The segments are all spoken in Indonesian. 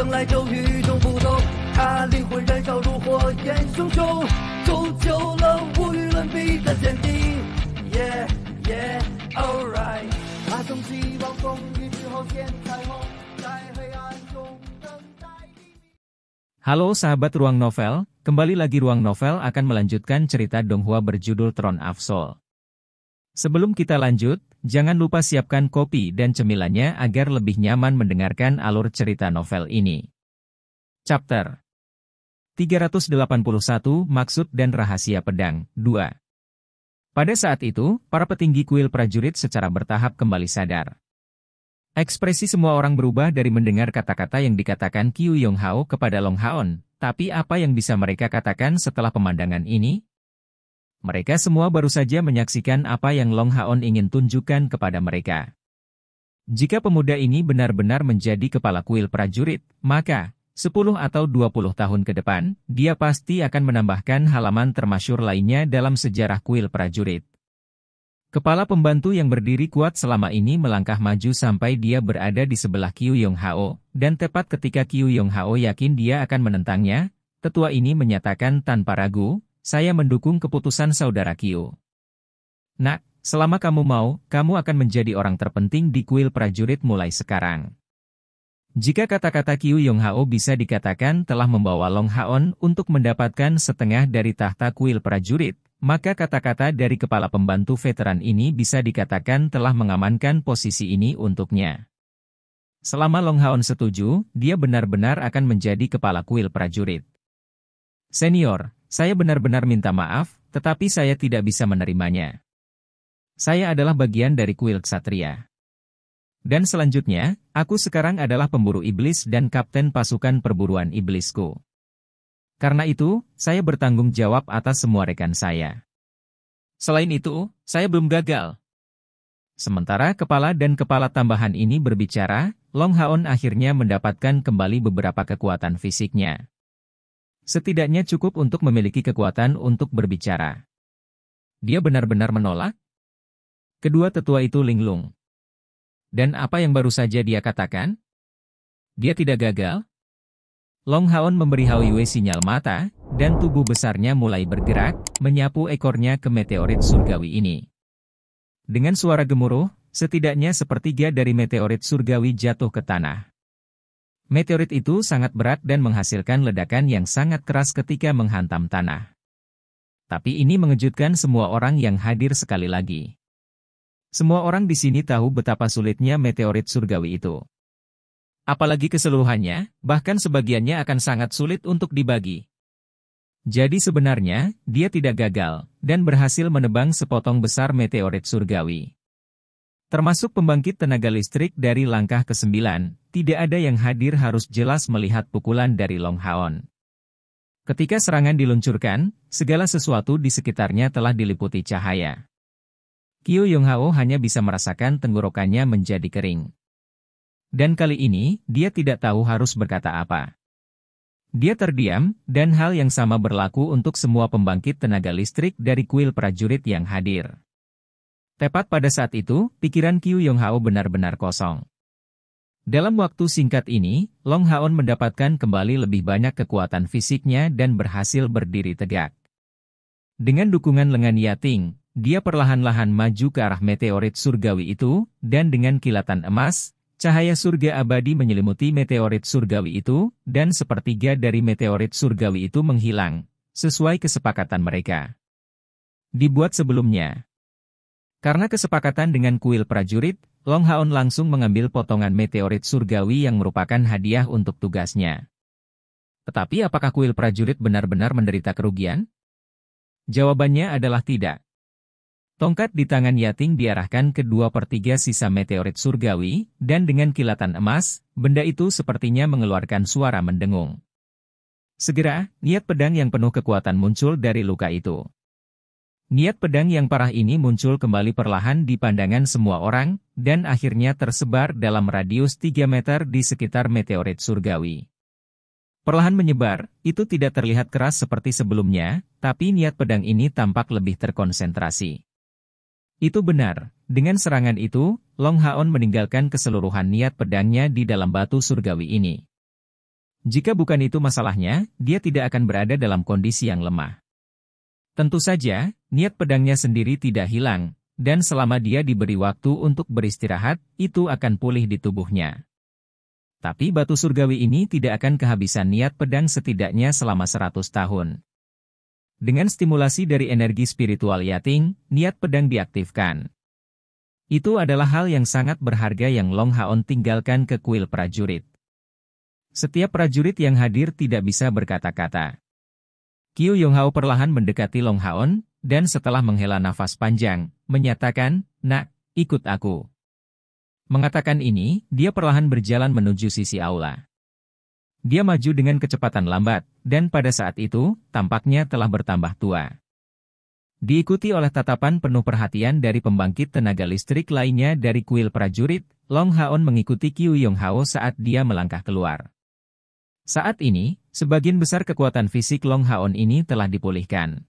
生来就与众不同，他灵魂燃烧如火焰熊熊，铸就了无与伦比的坚定。Yeah, yeah, alright。他从希望风雨之后见彩虹，在黑暗中等待黎明。Halo sahabat Ruang Novel, kembali lagi Ruang Novel akan melanjutkan cerita Donghua berjudul Throne of Soul. Sebelum kita lanjut, jangan lupa siapkan kopi dan cemilannya agar lebih nyaman mendengarkan alur cerita novel ini. Chapter 381 Maksud dan Rahasia Pedang 2. Pada saat itu, para petinggi kuil prajurit secara bertahap kembali sadar. Ekspresi semua orang berubah dari mendengar kata-kata yang dikatakan Qiu Yonghao kepada Long Haon, tapi apa yang bisa mereka katakan setelah pemandangan ini? Mereka semua baru saja menyaksikan apa yang Long Haon ingin tunjukkan kepada mereka. Jika pemuda ini benar-benar menjadi kepala kuil prajurit, maka 10 atau 20 tahun ke depan, dia pasti akan menambahkan halaman termasyhur lainnya dalam sejarah kuil prajurit. Kepala pembantu yang berdiri kuat selama ini melangkah maju sampai dia berada di sebelah Qiu Yonghao, dan tepat ketika Qiu Yonghao yakin dia akan menentangnya, tetua ini menyatakan tanpa ragu, "Saya mendukung keputusan saudara Qiu. Nak, selama kamu mau, kamu akan menjadi orang terpenting di kuil prajurit mulai sekarang." Jika kata-kata Qiu Yonghao bisa dikatakan telah membawa Long Haon untuk mendapatkan setengah dari tahta kuil prajurit, maka kata-kata dari kepala pembantu veteran ini bisa dikatakan telah mengamankan posisi ini untuknya. Selama Long Haon setuju, dia benar-benar akan menjadi kepala kuil prajurit. "Senior, saya benar-benar minta maaf, tetapi saya tidak bisa menerimanya. Saya adalah bagian dari kuil ksatria. Dan selanjutnya, aku sekarang adalah pemburu iblis dan kapten pasukan perburuan iblisku. Karena itu, saya bertanggung jawab atas semua rekan saya. Selain itu, saya belum gagal." Sementara kepala dan kepala tambahan ini berbicara, Long Haon akhirnya mendapatkan kembali beberapa kekuatan fisiknya. Setidaknya cukup untuk memiliki kekuatan untuk berbicara. Dia benar-benar menolak? Kedua tetua itu linglung. Dan apa yang baru saja dia katakan? Dia tidak gagal? Long Haon memberi Hao Yue sinyal mata, dan tubuh besarnya mulai bergerak, menyapu ekornya ke meteorit surgawi ini. Dengan suara gemuruh, setidaknya sepertiga dari meteorit surgawi jatuh ke tanah. Meteorit itu sangat berat dan menghasilkan ledakan yang sangat keras ketika menghantam tanah. Tapi ini mengejutkan semua orang yang hadir sekali lagi. Semua orang di sini tahu betapa sulitnya meteorit surgawi itu. Apalagi keseluruhannya, bahkan sebagiannya akan sangat sulit untuk dibagi. Jadi sebenarnya, dia tidak gagal, dan berhasil menebang sepotong besar meteorit surgawi. Termasuk pembangkit tenaga listrik dari langkah ke-9, tidak ada yang hadir harus jelas melihat pukulan dari Long Haon. Ketika serangan diluncurkan, segala sesuatu di sekitarnya telah diliputi cahaya. Qiu Yonghao hanya bisa merasakan tenggorokannya menjadi kering. Dan kali ini, dia tidak tahu harus berkata apa. Dia terdiam, dan hal yang sama berlaku untuk semua pembangkit tenaga listrik dari kuil prajurit yang hadir. Tepat pada saat itu, pikiran Qiu Yonghao benar-benar kosong. Dalam waktu singkat ini, Long Haon mendapatkan kembali lebih banyak kekuatan fisiknya dan berhasil berdiri tegak. Dengan dukungan lengan Yating, dia perlahan-lahan maju ke arah meteorit surgawi itu, dan dengan kilatan emas, cahaya surga abadi menyelimuti meteorit surgawi itu, dan sepertiga dari meteorit surgawi itu menghilang, sesuai kesepakatan mereka. Dibuat sebelumnya. Karena kesepakatan dengan kuil prajurit, Long Haon langsung mengambil potongan meteorit surgawi yang merupakan hadiah untuk tugasnya. Tetapi apakah kuil prajurit benar-benar menderita kerugian? Jawabannya adalah tidak. Tongkat di tangan Yating diarahkan ke 2/3 sisa meteorit surgawi, dan dengan kilatan emas, benda itu sepertinya mengeluarkan suara mendengung. Segera, niat pedang yang penuh kekuatan muncul dari luka itu. Niat pedang yang parah ini muncul kembali perlahan di pandangan semua orang, dan akhirnya tersebar dalam radius 3 meter di sekitar meteorit surgawi. Perlahan menyebar, itu tidak terlihat keras seperti sebelumnya, tapi niat pedang ini tampak lebih terkonsentrasi. Itu benar, dengan serangan itu, Long Haon meninggalkan keseluruhan niat pedangnya di dalam batu surgawi ini. Jika bukan itu masalahnya, dia tidak akan berada dalam kondisi yang lemah. Tentu saja, niat pedangnya sendiri tidak hilang, dan selama dia diberi waktu untuk beristirahat, itu akan pulih di tubuhnya. Tapi batu surgawi ini tidak akan kehabisan niat pedang setidaknya selama 100 tahun. Dengan stimulasi dari energi spiritual Yating, niat pedang diaktifkan. Itu adalah hal yang sangat berharga yang Long Haon tinggalkan ke kuil prajurit. Setiap prajurit yang hadir tidak bisa berkata-kata. Qiu Yonghao perlahan mendekati Long Haon, dan setelah menghela nafas panjang, menyatakan, "Nak, ikut aku." Mengatakan ini, dia perlahan berjalan menuju sisi aula. Dia maju dengan kecepatan lambat, dan pada saat itu, tampaknya telah bertambah tua. Diikuti oleh tatapan penuh perhatian dari pembangkit tenaga listrik lainnya dari kuil prajurit, Long Haon mengikuti Qiu Yonghao saat dia melangkah keluar. Saat ini, sebagian besar kekuatan fisik Long Haon ini telah dipulihkan.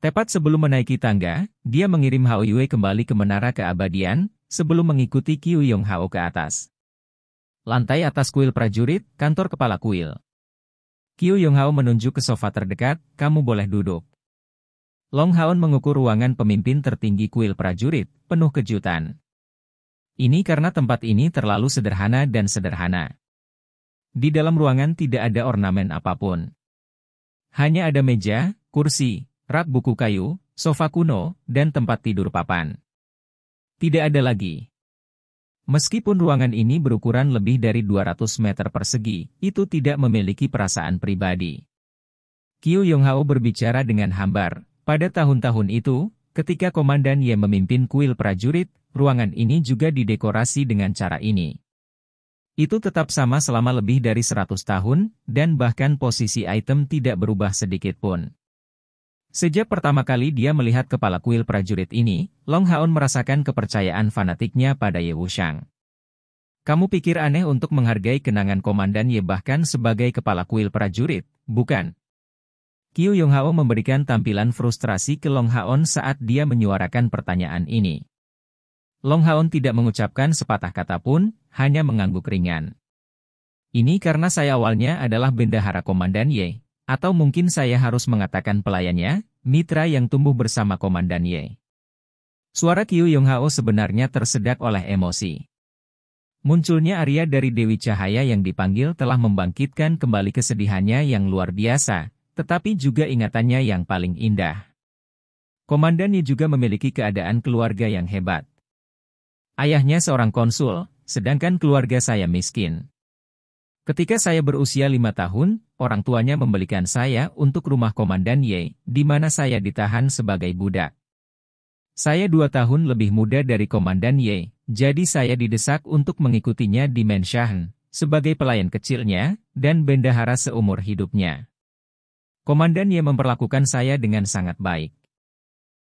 Tepat sebelum menaiki tangga, dia mengirim Hao Yue kembali ke menara keabadian, sebelum mengikuti Qiu Yonghao ke atas. Lantai atas kuil prajurit, kantor kepala kuil. Qiu Yonghao menunjuk ke sofa terdekat, "Kamu boleh duduk." Long Haon mengukur ruangan pemimpin tertinggi kuil prajurit, penuh kejutan. Ini karena tempat ini terlalu sederhana dan sederhana. Di dalam ruangan tidak ada ornamen apapun. Hanya ada meja, kursi, rak buku kayu, sofa kuno, dan tempat tidur papan. Tidak ada lagi. Meskipun ruangan ini berukuran lebih dari 200 meter persegi, itu tidak memiliki perasaan pribadi. Qiu Yonghao berbicara dengan hambar. Pada tahun-tahun itu, ketika Komandan Ye memimpin kuil prajurit, ruangan ini juga didekorasi dengan cara ini. Itu tetap sama selama lebih dari 100 tahun, dan bahkan posisi item tidak berubah sedikit pun. Sejak pertama kali dia melihat kepala kuil prajurit ini, Long Haon merasakan kepercayaan fanatiknya pada Ye Wushang. "Kamu pikir aneh untuk menghargai kenangan Komandan Ye bahkan sebagai kepala kuil prajurit, bukan?" Qiu Yonghao memberikan tampilan frustrasi ke Long Haon saat dia menyuarakan pertanyaan ini. Long Haon tidak mengucapkan sepatah kata pun, hanya mengangguk ringan. "Ini karena saya awalnya adalah bendahara Komandan Ye. Atau mungkin saya harus mengatakan pelayannya, mitra yang tumbuh bersama Komandan Ye." Suara Qiu Yonghao sebenarnya tersedak oleh emosi. Munculnya Arya dari Dewi Cahaya yang dipanggil telah membangkitkan kembali kesedihannya yang luar biasa, tetapi juga ingatannya yang paling indah. Komandan Ye juga memiliki keadaan keluarga yang hebat. Ayahnya seorang konsul, sedangkan keluarga saya miskin. Ketika saya berusia 5 tahun, orang tuanya membelikan saya untuk rumah Komandan Ye, di mana saya ditahan sebagai budak. Saya 2 tahun lebih muda dari Komandan Ye, jadi saya didesak untuk mengikutinya di Menshan, sebagai pelayan kecilnya, dan bendahara seumur hidupnya. Komandan Ye memperlakukan saya dengan sangat baik.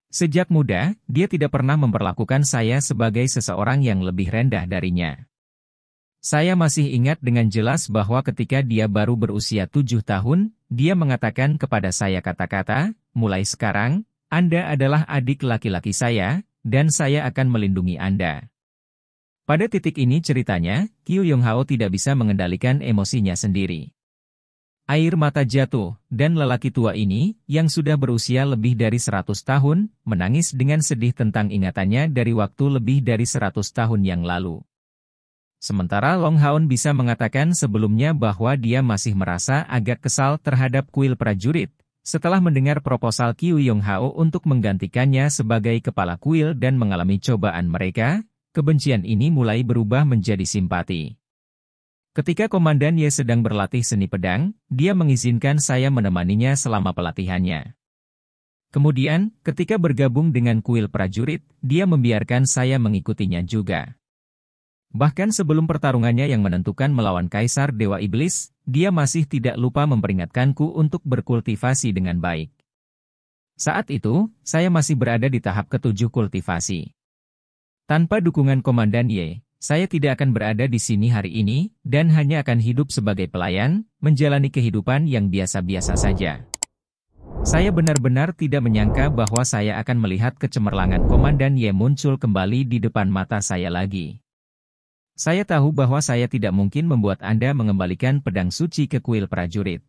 Sejak muda, dia tidak pernah memperlakukan saya sebagai seseorang yang lebih rendah darinya. Saya masih ingat dengan jelas bahwa ketika dia baru berusia 7 tahun, dia mengatakan kepada saya kata-kata, "Mulai sekarang, Anda adalah adik laki-laki saya, dan saya akan melindungi Anda." Pada titik ini ceritanya, Qiu Yonghao tidak bisa mengendalikan emosinya sendiri. Air mata jatuh, dan lelaki tua ini, yang sudah berusia lebih dari 100 tahun, menangis dengan sedih tentang ingatannya dari waktu lebih dari 100 tahun yang lalu. Sementara Long Haon bisa mengatakan sebelumnya bahwa dia masih merasa agak kesal terhadap kuil prajurit, setelah mendengar proposal Qiu Yonghao untuk menggantikannya sebagai kepala kuil dan mengalami cobaan mereka, kebencian ini mulai berubah menjadi simpati. Ketika Komandan Ye sedang berlatih seni pedang, dia mengizinkan saya menemaninya selama pelatihannya. Kemudian, ketika bergabung dengan kuil prajurit, dia membiarkan saya mengikutinya juga. Bahkan sebelum pertarungannya yang menentukan melawan Kaisar Dewa Iblis, dia masih tidak lupa memperingatkanku untuk berkultivasi dengan baik. Saat itu, saya masih berada di tahap ke-7 kultivasi. Tanpa dukungan Komandan Ye, saya tidak akan berada di sini hari ini, dan hanya akan hidup sebagai pelayan, menjalani kehidupan yang biasa-biasa saja. Saya benar-benar tidak menyangka bahwa saya akan melihat kecemerlangan Komandan Ye muncul kembali di depan mata saya lagi. Saya tahu bahwa saya tidak mungkin membuat Anda mengembalikan pedang suci ke kuil prajurit.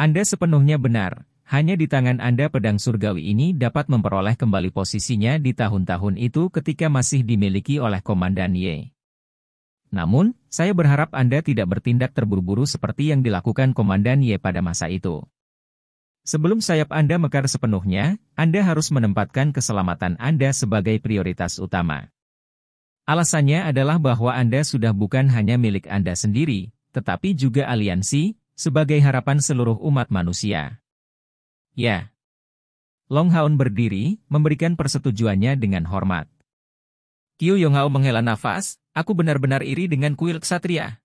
Anda sepenuhnya benar, hanya di tangan Anda pedang surgawi ini dapat memperoleh kembali posisinya di tahun-tahun itu ketika masih dimiliki oleh Komandan Ye. Namun, saya berharap Anda tidak bertindak terburu-buru seperti yang dilakukan Komandan Ye pada masa itu. Sebelum sayap Anda mekar sepenuhnya, Anda harus menempatkan keselamatan Anda sebagai prioritas utama. Alasannya adalah bahwa Anda sudah bukan hanya milik Anda sendiri, tetapi juga aliansi, sebagai harapan seluruh umat manusia. Ya. Long Haon berdiri, memberikan persetujuannya dengan hormat. Qiu Yonghao menghela nafas, aku benar-benar iri dengan kuil ksatria.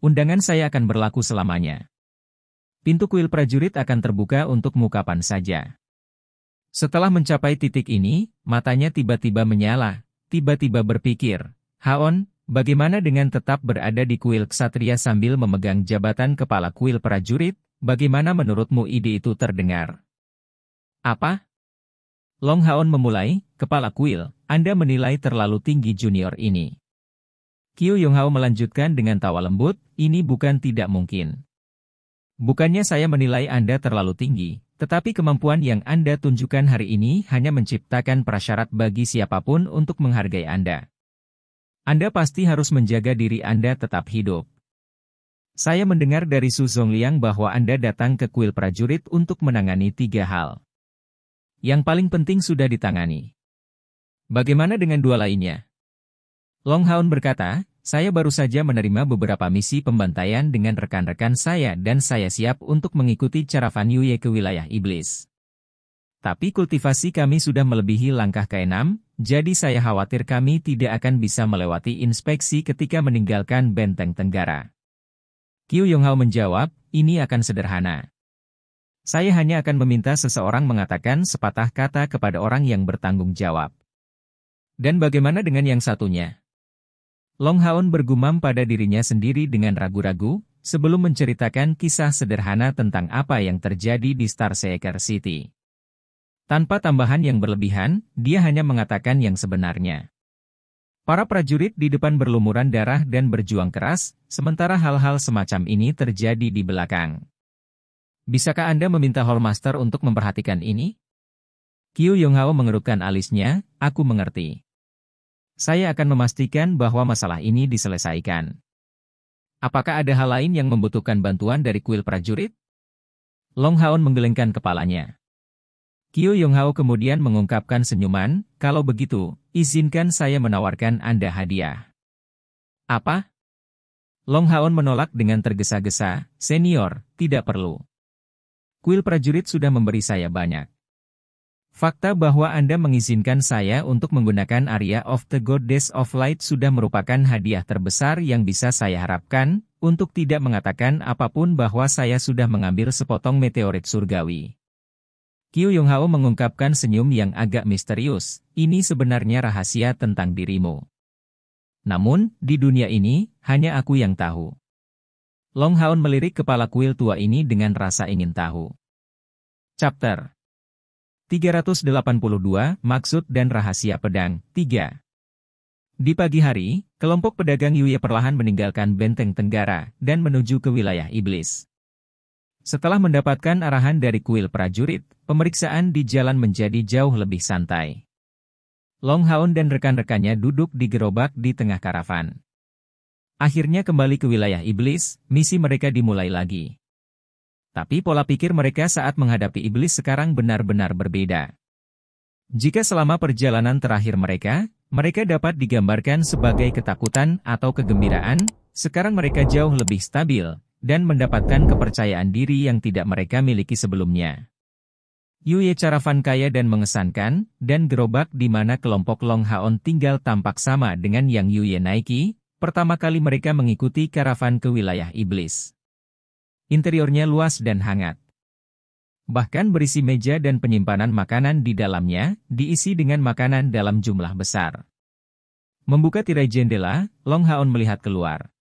Undangan saya akan berlaku selamanya. Pintu kuil prajurit akan terbuka untukmu kapan saja. Setelah mencapai titik ini, matanya tiba-tiba menyala. Tiba-tiba berpikir, Haon, bagaimana dengan tetap berada di kuil ksatria sambil memegang jabatan kepala kuil prajurit? Bagaimana menurutmu ide itu terdengar? Apa? Long Haon memulai, kepala kuil, Anda menilai terlalu tinggi junior ini. Qiu Yonghao melanjutkan dengan tawa lembut, ini bukan tidak mungkin. Bukannya saya menilai Anda terlalu tinggi, tetapi kemampuan yang Anda tunjukkan hari ini hanya menciptakan prasyarat bagi siapapun untuk menghargai Anda. Anda pasti harus menjaga diri Anda tetap hidup. Saya mendengar dari Su Zongliang bahwa Anda datang ke kuil prajurit untuk menangani 3 hal. Yang paling penting sudah ditangani. Bagaimana dengan 2 lainnya? Long Haon berkata, saya baru saja menerima beberapa misi pembantaian dengan rekan-rekan saya dan saya siap untuk mengikuti cara Fan Yuye ke wilayah iblis. Tapi kultivasi kami sudah melebihi langkah ke-6, jadi saya khawatir kami tidak akan bisa melewati inspeksi ketika meninggalkan Benteng Tenggara. Qiu Yonghao menjawab, ini akan sederhana. Saya hanya akan meminta seseorang mengatakan sepatah kata kepada orang yang bertanggung jawab. Dan bagaimana dengan yang satunya? Long Haon bergumam pada dirinya sendiri dengan ragu-ragu, sebelum menceritakan kisah sederhana tentang apa yang terjadi di Starseeker City. Tanpa tambahan yang berlebihan, dia hanya mengatakan yang sebenarnya. Para prajurit di depan berlumuran darah dan berjuang keras, sementara hal-hal semacam ini terjadi di belakang. Bisakah Anda meminta Hallmaster untuk memperhatikan ini? Qiu Yonghao mengerutkan alisnya, aku mengerti. Saya akan memastikan bahwa masalah ini diselesaikan. Apakah ada hal lain yang membutuhkan bantuan dari kuil prajurit? Long Haon menggelengkan kepalanya. Qiu Yonghao kemudian mengungkapkan senyuman, kalau begitu, izinkan saya menawarkan Anda hadiah. Apa? Long Haon menolak dengan tergesa-gesa, senior, tidak perlu. Kuil prajurit sudah memberi saya banyak. Fakta bahwa Anda mengizinkan saya untuk menggunakan Area of the Goddess of Light sudah merupakan hadiah terbesar yang bisa saya harapkan, untuk tidak mengatakan apapun bahwa saya sudah mengambil sepotong meteorit surgawi. Qiu Yonghao mengungkapkan senyum yang agak misterius, ini sebenarnya rahasia tentang dirimu. Namun, di dunia ini, hanya aku yang tahu. Long Haon melirik kepala kuil tua ini dengan rasa ingin tahu. Chapter 382, Maksud dan Rahasia Pedang, 3. Di pagi hari, kelompok pedagang Yuye perlahan meninggalkan Benteng Tenggara dan menuju ke wilayah iblis. Setelah mendapatkan arahan dari kuil prajurit, pemeriksaan di jalan menjadi jauh lebih santai. Long Haon dan rekan-rekannya duduk di gerobak di tengah karavan. Akhirnya kembali ke wilayah iblis, misi mereka dimulai lagi. Tapi pola pikir mereka saat menghadapi iblis sekarang benar-benar berbeda. Jika selama perjalanan terakhir mereka dapat digambarkan sebagai ketakutan atau kegembiraan, sekarang mereka jauh lebih stabil, dan mendapatkan kepercayaan diri yang tidak mereka miliki sebelumnya. Yuye Caravan kaya dan mengesankan, dan gerobak di mana kelompok Long Haon tinggal tampak sama dengan yang Yuye naiki, pertama kali mereka mengikuti karavan ke wilayah iblis. Interiornya luas dan hangat. Bahkan berisi meja dan penyimpanan makanan di dalamnya, diisi dengan makanan dalam jumlah besar. Membuka tirai jendela, Long Haon melihat keluar.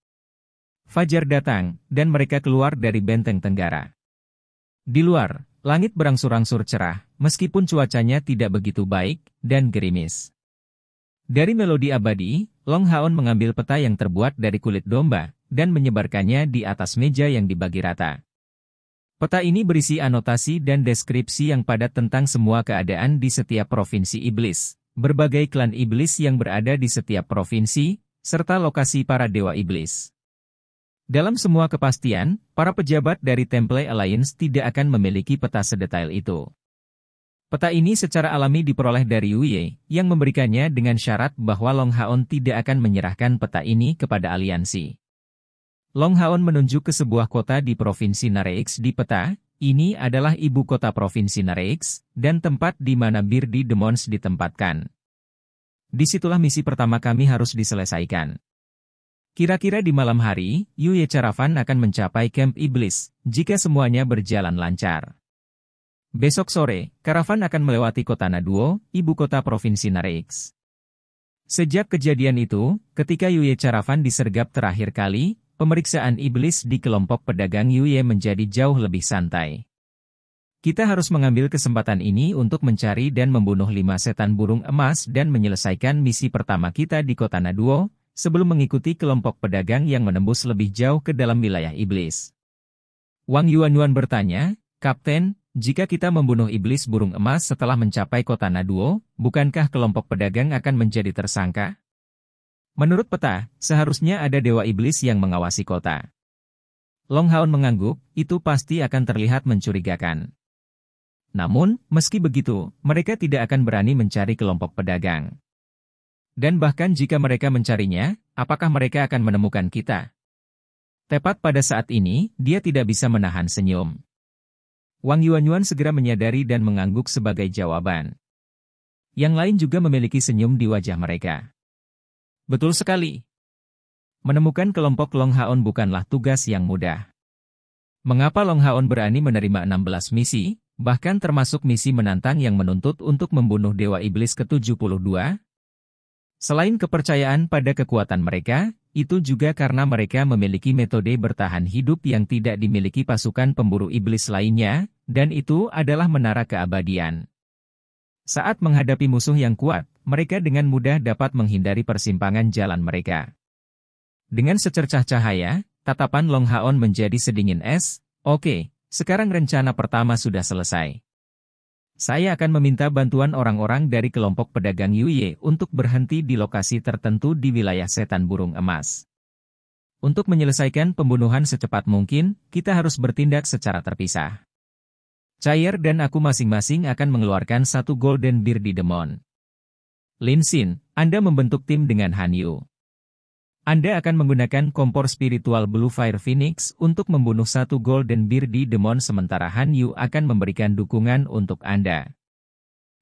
Fajar datang, dan mereka keluar dari Benteng Tenggara. Di luar, langit berangsur-angsur cerah, meskipun cuacanya tidak begitu baik, dan gerimis. Dari melodi abadi, Long Haon mengambil peta yang terbuat dari kulit domba, dan menyebarkannya di atas meja yang dibagi rata. Peta ini berisi anotasi dan deskripsi yang padat tentang semua keadaan di setiap provinsi iblis, berbagai klan iblis yang berada di setiap provinsi, serta lokasi para dewa iblis. Dalam semua kepastian, para pejabat dari Temple Alliance tidak akan memiliki peta sedetail itu. Peta ini secara alami diperoleh dari Yuye, yang memberikannya dengan syarat bahwa Long Haon tidak akan menyerahkan peta ini kepada aliansi. Long Haon menunjuk ke sebuah kota di Provinsi Nareix di peta, ini adalah ibu kota Provinsi Nareix, dan tempat di mana Bearded Demons ditempatkan. Disitulah misi pertama kami harus diselesaikan. Kira-kira di malam hari, Yuye Caravan akan mencapai Camp Iblis, jika semuanya berjalan lancar. Besok sore, karavan akan melewati kota Naduo, ibu kota Provinsi Nareix. Sejak kejadian itu, ketika Yuye Caravan disergap terakhir kali, pemeriksaan iblis di kelompok pedagang Yuye menjadi jauh lebih santai. Kita harus mengambil kesempatan ini untuk mencari dan membunuh 5 setan burung emas dan menyelesaikan misi pertama kita di kota Naduo, sebelum mengikuti kelompok pedagang yang menembus lebih jauh ke dalam wilayah iblis. Wang Yuanyuan bertanya, "Kapten, jika kita membunuh iblis burung emas setelah mencapai kota Naduo, bukankah kelompok pedagang akan menjadi tersangka?" Menurut peta, seharusnya ada dewa iblis yang mengawasi kota. Long Haon mengangguk, itu pasti akan terlihat mencurigakan. Namun, meski begitu, mereka tidak akan berani mencari kelompok pedagang. Dan bahkan jika mereka mencarinya, apakah mereka akan menemukan kita? Tepat pada saat ini, dia tidak bisa menahan senyum. Wang Yuanyuan segera menyadari dan mengangguk sebagai jawaban. Yang lain juga memiliki senyum di wajah mereka. Betul sekali. Menemukan kelompok Long Haon bukanlah tugas yang mudah. Mengapa Long Haon berani menerima 16 misi, bahkan termasuk misi menantang yang menuntut untuk membunuh Dewa Iblis ke-72? Selain kepercayaan pada kekuatan mereka, itu juga karena mereka memiliki metode bertahan hidup yang tidak dimiliki pasukan pemburu iblis lainnya, dan itu adalah menara keabadian. Saat menghadapi musuh yang kuat, mereka dengan mudah dapat menghindari persimpangan jalan mereka. Dengan secercah cahaya, tatapan Long Haon menjadi sedingin es. Oke, sekarang rencana pertama sudah selesai. Saya akan meminta bantuan orang-orang dari kelompok pedagang Yuye untuk berhenti di lokasi tertentu di wilayah setan burung emas. Untuk menyelesaikan pembunuhan secepat mungkin, kita harus bertindak secara terpisah. Chair dan aku masing-masing akan mengeluarkan 1 Golden Bearded Demon. Lin Xin, Anda membentuk tim dengan Han Yu. Anda akan menggunakan kompor spiritual Blue Fire Phoenix untuk membunuh 1 Golden Bearded Demon sementara Han Yu akan memberikan dukungan untuk Anda.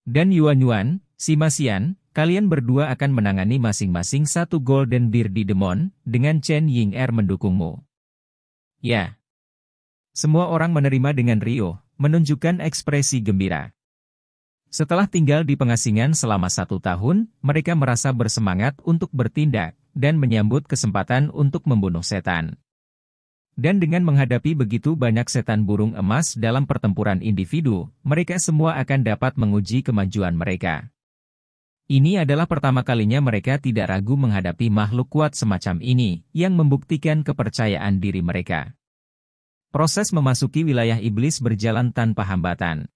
Dan Yuanyuan, Sima Xian, kalian berdua akan menangani masing-masing 1 Golden Bearded Demon, dengan Chen Ying-er mendukungmu. Ya. Semua orang menerima dengan riuh, menunjukkan ekspresi gembira. Setelah tinggal di pengasingan selama 1 tahun, mereka merasa bersemangat untuk bertindak, dan menyambut kesempatan untuk membunuh setan. Dan dengan menghadapi begitu banyak setan burung emas dalam pertempuran individu, mereka semua akan dapat menguji kemajuan mereka. Ini adalah pertama kalinya mereka tidak ragu menghadapi makhluk kuat semacam ini, yang membuktikan kepercayaan diri mereka. Proses memasuki wilayah iblis berjalan tanpa hambatan.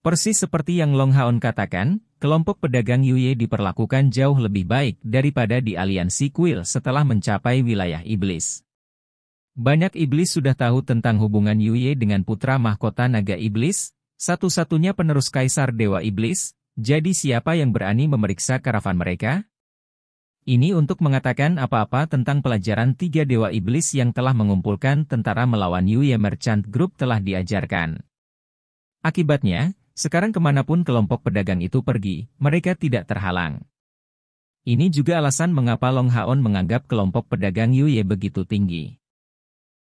Persis seperti yang Long Haon katakan, kelompok pedagang Yuye diperlakukan jauh lebih baik daripada di aliansi kuil setelah mencapai wilayah iblis. Banyak iblis sudah tahu tentang hubungan Yuye dengan putra mahkota naga iblis, satu-satunya penerus kaisar dewa iblis, jadi siapa yang berani memeriksa karavan mereka? Ini untuk mengatakan apa-apa tentang pelajaran 3 dewa iblis yang telah mengumpulkan tentara melawan Yuye Merchant Group telah diajarkan. Akibatnya, sekarang kemanapun kelompok pedagang itu pergi, mereka tidak terhalang. Ini juga alasan mengapa Long Haon menganggap kelompok pedagang Yuye begitu tinggi.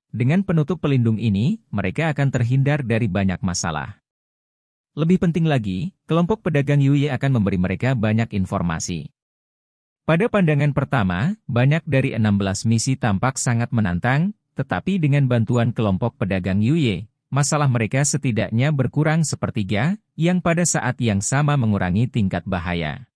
Dengan penutup pelindung ini, mereka akan terhindar dari banyak masalah. Lebih penting lagi, kelompok pedagang Yuye akan memberi mereka banyak informasi. Pada pandangan pertama, banyak dari 16 misi tampak sangat menantang, tetapi dengan bantuan kelompok pedagang Yuye, masalah mereka setidaknya berkurang sepertiga, yang pada saat yang sama mengurangi tingkat bahaya.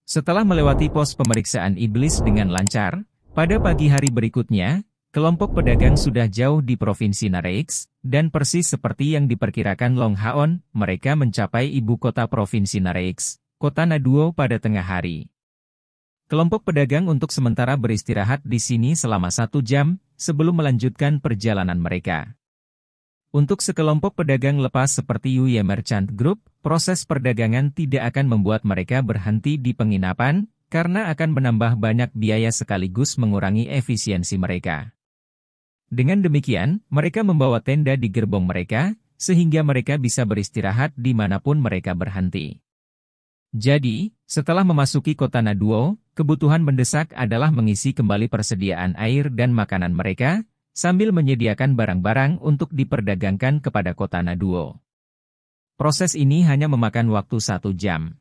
Setelah melewati pos pemeriksaan iblis dengan lancar, pada pagi hari berikutnya, kelompok pedagang sudah jauh di Provinsi Nareix, dan persis seperti yang diperkirakan Long Haon, mereka mencapai ibu kota Provinsi Nareix, Kota Naduo pada tengah hari. Kelompok pedagang untuk sementara beristirahat di sini selama 1 jam, sebelum melanjutkan perjalanan mereka. Untuk sekelompok pedagang lepas seperti Yuye Merchant Group, proses perdagangan tidak akan membuat mereka berhenti di penginapan, karena akan menambah banyak biaya sekaligus mengurangi efisiensi mereka. Dengan demikian, mereka membawa tenda di gerbong mereka, sehingga mereka bisa beristirahat dimanapun mereka berhenti. Jadi, setelah memasuki kota Naduo, kebutuhan mendesak adalah mengisi kembali persediaan air dan makanan mereka, sambil menyediakan barang-barang untuk diperdagangkan kepada kota Naduo. Proses ini hanya memakan waktu 1 jam.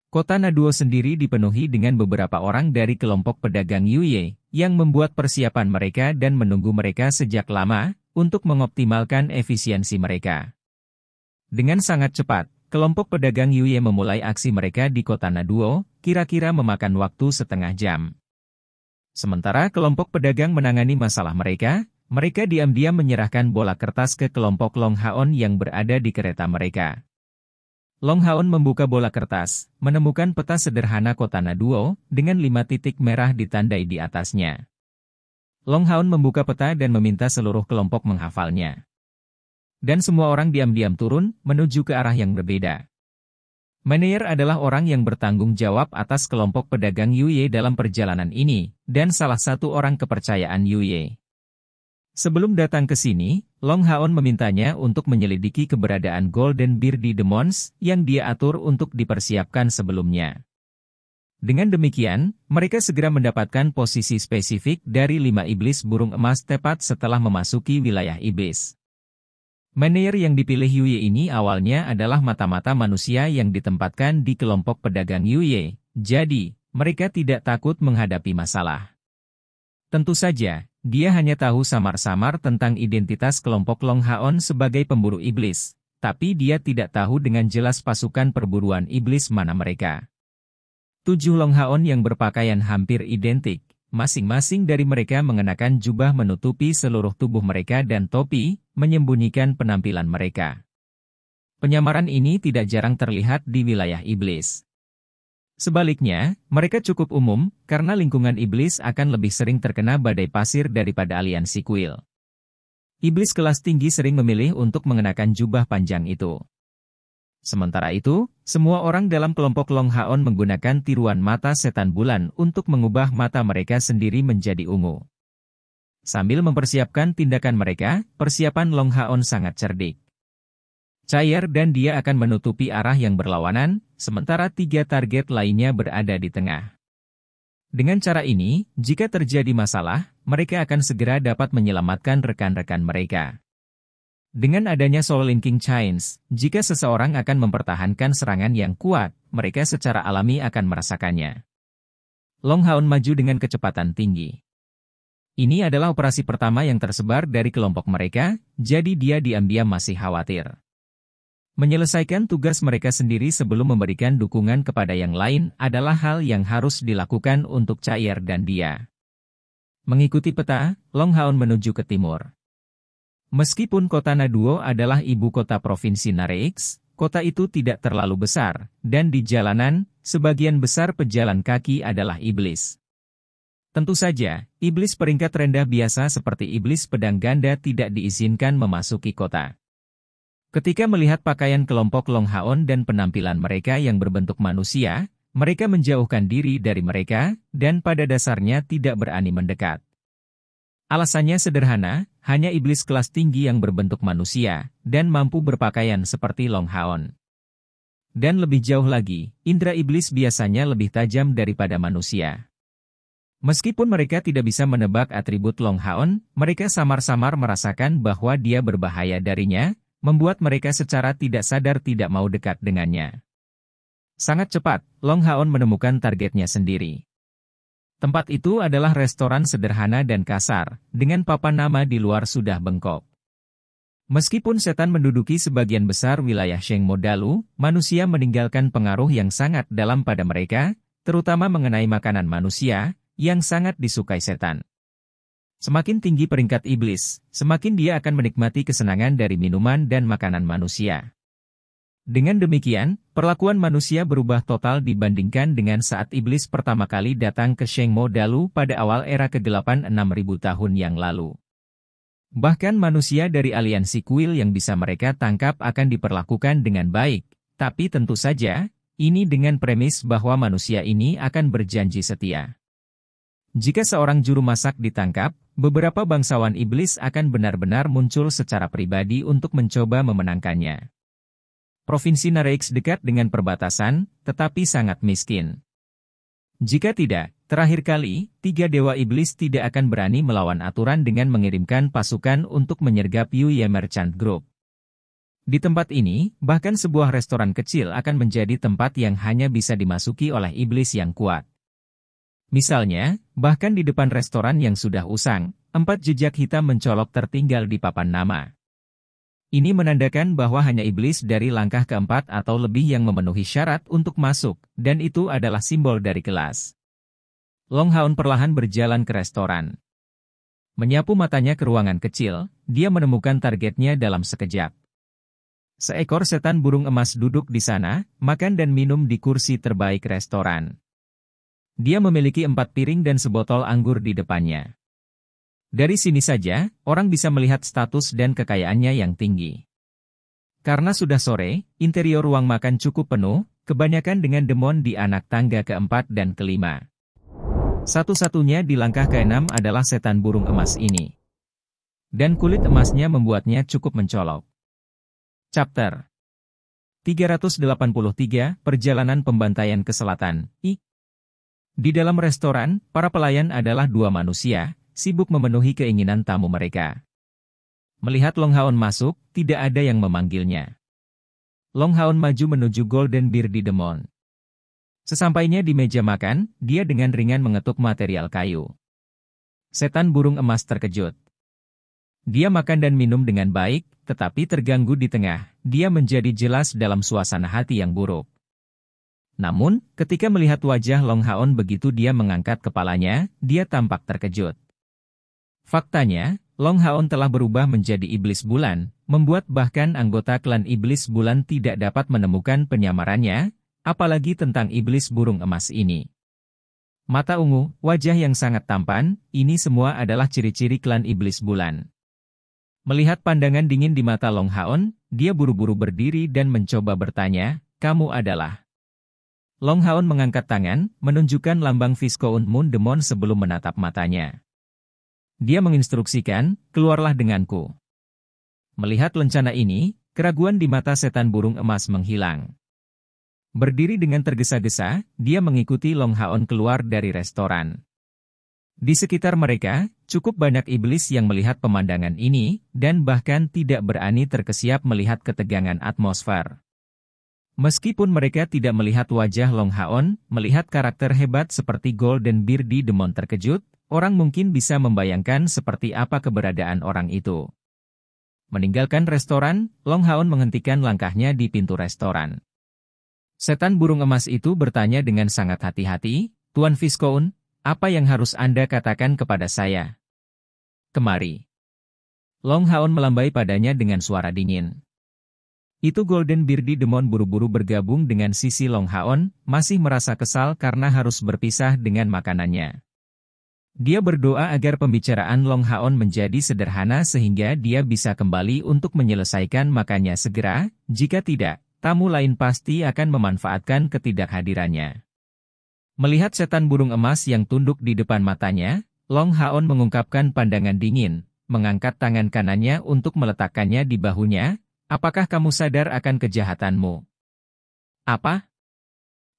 Kota Naduo sendiri dipenuhi dengan beberapa orang dari kelompok pedagang Yuye, yang membuat persiapan mereka dan menunggu mereka sejak lama, untuk mengoptimalkan efisiensi mereka. Dengan sangat cepat, kelompok pedagang Yuye memulai aksi mereka di kota Naduo, kira-kira memakan waktu setengah jam. Sementara kelompok pedagang menangani masalah mereka diam-diam menyerahkan bola kertas ke kelompok Long Haon yang berada di kereta mereka. Long Haon membuka bola kertas, menemukan peta sederhana kota Naduo, dengan 5 titik merah ditandai di atasnya. Long Haon membuka peta dan meminta seluruh kelompok menghafalnya. Dan semua orang diam-diam turun, menuju ke arah yang berbeda. Meneer adalah orang yang bertanggung jawab atas kelompok pedagang Yuye dalam perjalanan ini, dan salah satu orang kepercayaan Yuye. Sebelum datang ke sini, Long Haon memintanya untuk menyelidiki keberadaan Golden Beardy Demons yang dia atur untuk dipersiapkan sebelumnya. Dengan demikian, mereka segera mendapatkan posisi spesifik dari 5 iblis burung emas tepat setelah memasuki wilayah iblis. Meneer yang dipilih Yuye ini awalnya adalah mata-mata manusia yang ditempatkan di kelompok pedagang Yuye, jadi, mereka tidak takut menghadapi masalah. Tentu saja, dia hanya tahu samar-samar tentang identitas kelompok Long Haon sebagai pemburu iblis, tapi dia tidak tahu dengan jelas pasukan perburuan iblis mana mereka. 7 Long Haon yang berpakaian hampir identik, masing-masing dari mereka mengenakan jubah menutupi seluruh tubuh mereka dan topi, menyembunyikan penampilan mereka. Penyamaran ini tidak jarang terlihat di wilayah iblis. Sebaliknya, mereka cukup umum, karena lingkungan iblis akan lebih sering terkena badai pasir daripada aliansi kuil. Iblis kelas tinggi sering memilih untuk mengenakan jubah panjang itu. Sementara itu, semua orang dalam kelompok Long Haon menggunakan tiruan mata setan bulan untuk mengubah mata mereka sendiri menjadi ungu. Sambil mempersiapkan tindakan mereka, persiapan Long Haon sangat cerdik. Cair dan dia akan menutupi arah yang berlawanan, sementara 3 target lainnya berada di tengah. Dengan cara ini, jika terjadi masalah, mereka akan segera dapat menyelamatkan rekan-rekan mereka. Dengan adanya Soul Linking Chains, jika seseorang akan mempertahankan serangan yang kuat, mereka secara alami akan merasakannya. Long Haon maju dengan kecepatan tinggi. Ini adalah operasi pertama yang tersebar dari kelompok mereka, jadi dia diam-diam masih khawatir. Menyelesaikan tugas mereka sendiri sebelum memberikan dukungan kepada yang lain adalah hal yang harus dilakukan untuk Cair dan dia. Mengikuti peta, Long Haon menuju ke timur. Meskipun kota Naduo adalah ibu kota Provinsi Nareix, kota itu tidak terlalu besar, dan di jalanan, sebagian besar pejalan kaki adalah iblis. Tentu saja, iblis peringkat rendah biasa seperti iblis pedang ganda tidak diizinkan memasuki kota. Ketika melihat pakaian kelompok Long Haon dan penampilan mereka yang berbentuk manusia, mereka menjauhkan diri dari mereka, dan pada dasarnya tidak berani mendekat. Alasannya sederhana, hanya iblis kelas tinggi yang berbentuk manusia, dan mampu berpakaian seperti Long Haon. Dan lebih jauh lagi, indera iblis biasanya lebih tajam daripada manusia. Meskipun mereka tidak bisa menebak atribut Long Haon, mereka samar-samar merasakan bahwa dia berbahaya darinya, membuat mereka secara tidak sadar tidak mau dekat dengannya. Sangat cepat, Long Haon menemukan targetnya sendiri. Tempat itu adalah restoran sederhana dan kasar, dengan papan nama di luar sudah bengkok. Meskipun setan menduduki sebagian besar wilayah Sheng Modalu, manusia meninggalkan pengaruh yang sangat dalam pada mereka, terutama mengenai makanan manusia, yang sangat disukai setan. Semakin tinggi peringkat iblis, semakin dia akan menikmati kesenangan dari minuman dan makanan manusia. Dengan demikian, perlakuan manusia berubah total dibandingkan dengan saat iblis pertama kali datang ke Shengmo Dalu pada awal era kegelapan 6.000 tahun yang lalu. Bahkan manusia dari aliansi kuil yang bisa mereka tangkap akan diperlakukan dengan baik, tapi tentu saja, ini dengan premis bahwa manusia ini akan berjanji setia. Jika seorang juru masak ditangkap, beberapa bangsawan iblis akan benar-benar muncul secara pribadi untuk mencoba memenangkannya. Provinsi Nareix dekat dengan perbatasan, tetapi sangat miskin. Jika tidak, terakhir kali, 3 dewa iblis tidak akan berani melawan aturan dengan mengirimkan pasukan untuk menyergap Yuye Merchant Group. Di tempat ini, bahkan sebuah restoran kecil akan menjadi tempat yang hanya bisa dimasuki oleh iblis yang kuat. Misalnya, bahkan di depan restoran yang sudah usang, 4 jejak hitam mencolok tertinggal di papan nama. Ini menandakan bahwa hanya iblis dari langkah keempat atau lebih yang memenuhi syarat untuk masuk, dan itu adalah simbol dari kelas. Long Haon perlahan berjalan ke restoran. Menyapu matanya ke ruangan kecil, dia menemukan targetnya dalam sekejap. Seekor setan burung emas duduk di sana, makan dan minum di kursi terbaik restoran. Dia memiliki 4 piring dan sebotol anggur di depannya. Dari sini saja, orang bisa melihat status dan kekayaannya yang tinggi. Karena sudah sore, interior ruang makan cukup penuh, kebanyakan dengan demon di anak tangga keempat dan kelima. Satu-satunya di langkah ke-6 adalah setan burung emas ini. Dan kulit emasnya membuatnya cukup mencolok. Chapter 383, Perjalanan Pembantaian ke Selatan, I. Di dalam restoran, para pelayan adalah 2 manusia, sibuk memenuhi keinginan tamu mereka. Melihat Long Haon masuk, tidak ada yang memanggilnya. Long Haon maju menuju Golden Beardy Demon. Sesampainya di meja makan, dia dengan ringan mengetuk material kayu. Setan burung emas terkejut. Dia makan dan minum dengan baik, tetapi terganggu di tengah, dia menjadi jelas dalam suasana hati yang buruk. Namun, ketika melihat wajah Long Haon begitu dia mengangkat kepalanya, dia tampak terkejut. Faktanya, Long Haon telah berubah menjadi iblis bulan, membuat bahkan anggota klan iblis bulan tidak dapat menemukan penyamarannya, apalagi tentang iblis burung emas ini. Mata ungu, wajah yang sangat tampan, ini semua adalah ciri-ciri klan iblis bulan. Melihat pandangan dingin di mata Long Haon, dia buru-buru berdiri dan mencoba bertanya, "Kamu adalah?" Long Haon mengangkat tangan, menunjukkan lambang Viscount Moon Demon sebelum menatap matanya. Dia menginstruksikan, "Keluarlah denganku." Melihat lencana ini, keraguan di mata setan burung emas menghilang. Berdiri dengan tergesa-gesa, dia mengikuti Long Haon keluar dari restoran. Di sekitar mereka, cukup banyak iblis yang melihat pemandangan ini, dan bahkan tidak berani terkesiap melihat ketegangan atmosfer. Meskipun mereka tidak melihat wajah Long Haon, melihat karakter hebat seperti Golden Beardy Demon terkejut, orang mungkin bisa membayangkan seperti apa keberadaan orang itu. Meninggalkan restoran, Long Haon menghentikan langkahnya di pintu restoran. Setan burung emas itu bertanya dengan sangat hati-hati, "Tuan Viscount, apa yang harus Anda katakan kepada saya?" "Kemari." Long Haon melambai padanya dengan suara dingin. Itu Golden Beardy Demon buru-buru bergabung dengan sisi Long Haon, masih merasa kesal karena harus berpisah dengan makanannya. Dia berdoa agar pembicaraan Long Haon menjadi sederhana sehingga dia bisa kembali untuk menyelesaikan makannya segera, jika tidak, tamu lain pasti akan memanfaatkan ketidakhadirannya. Melihat setan burung emas yang tunduk di depan matanya, Long Haon mengungkapkan pandangan dingin, mengangkat tangan kanannya untuk meletakkannya di bahunya. "Apakah kamu sadar akan kejahatanmu?" "Apa?"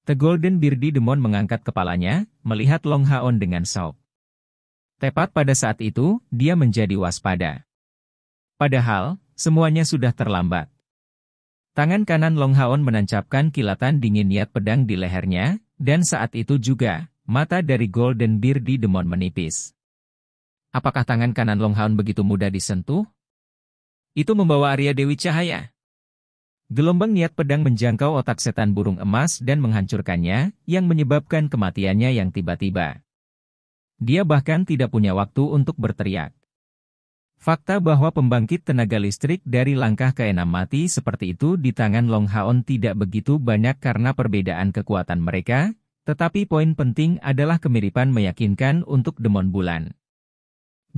The Golden Beardy Demon mengangkat kepalanya, melihat Long Haon dengan shock. Tepat pada saat itu, dia menjadi waspada. Padahal, semuanya sudah terlambat. Tangan kanan Long Haon menancapkan kilatan dingin niat pedang di lehernya, dan saat itu juga, mata dari Golden Beardy Demon menipis. Apakah tangan kanan Long Haon begitu mudah disentuh? Itu membawa Arya Dewi Cahaya. Gelombang niat pedang menjangkau otak setan burung emas dan menghancurkannya, yang menyebabkan kematiannya yang tiba-tiba. Dia bahkan tidak punya waktu untuk berteriak. Fakta bahwa pembangkit tenaga listrik dari langkah ke-6 mati seperti itu di tangan Long Haon tidak begitu banyak karena perbedaan kekuatan mereka, tetapi poin penting adalah kemiripan meyakinkan untuk demon bulan.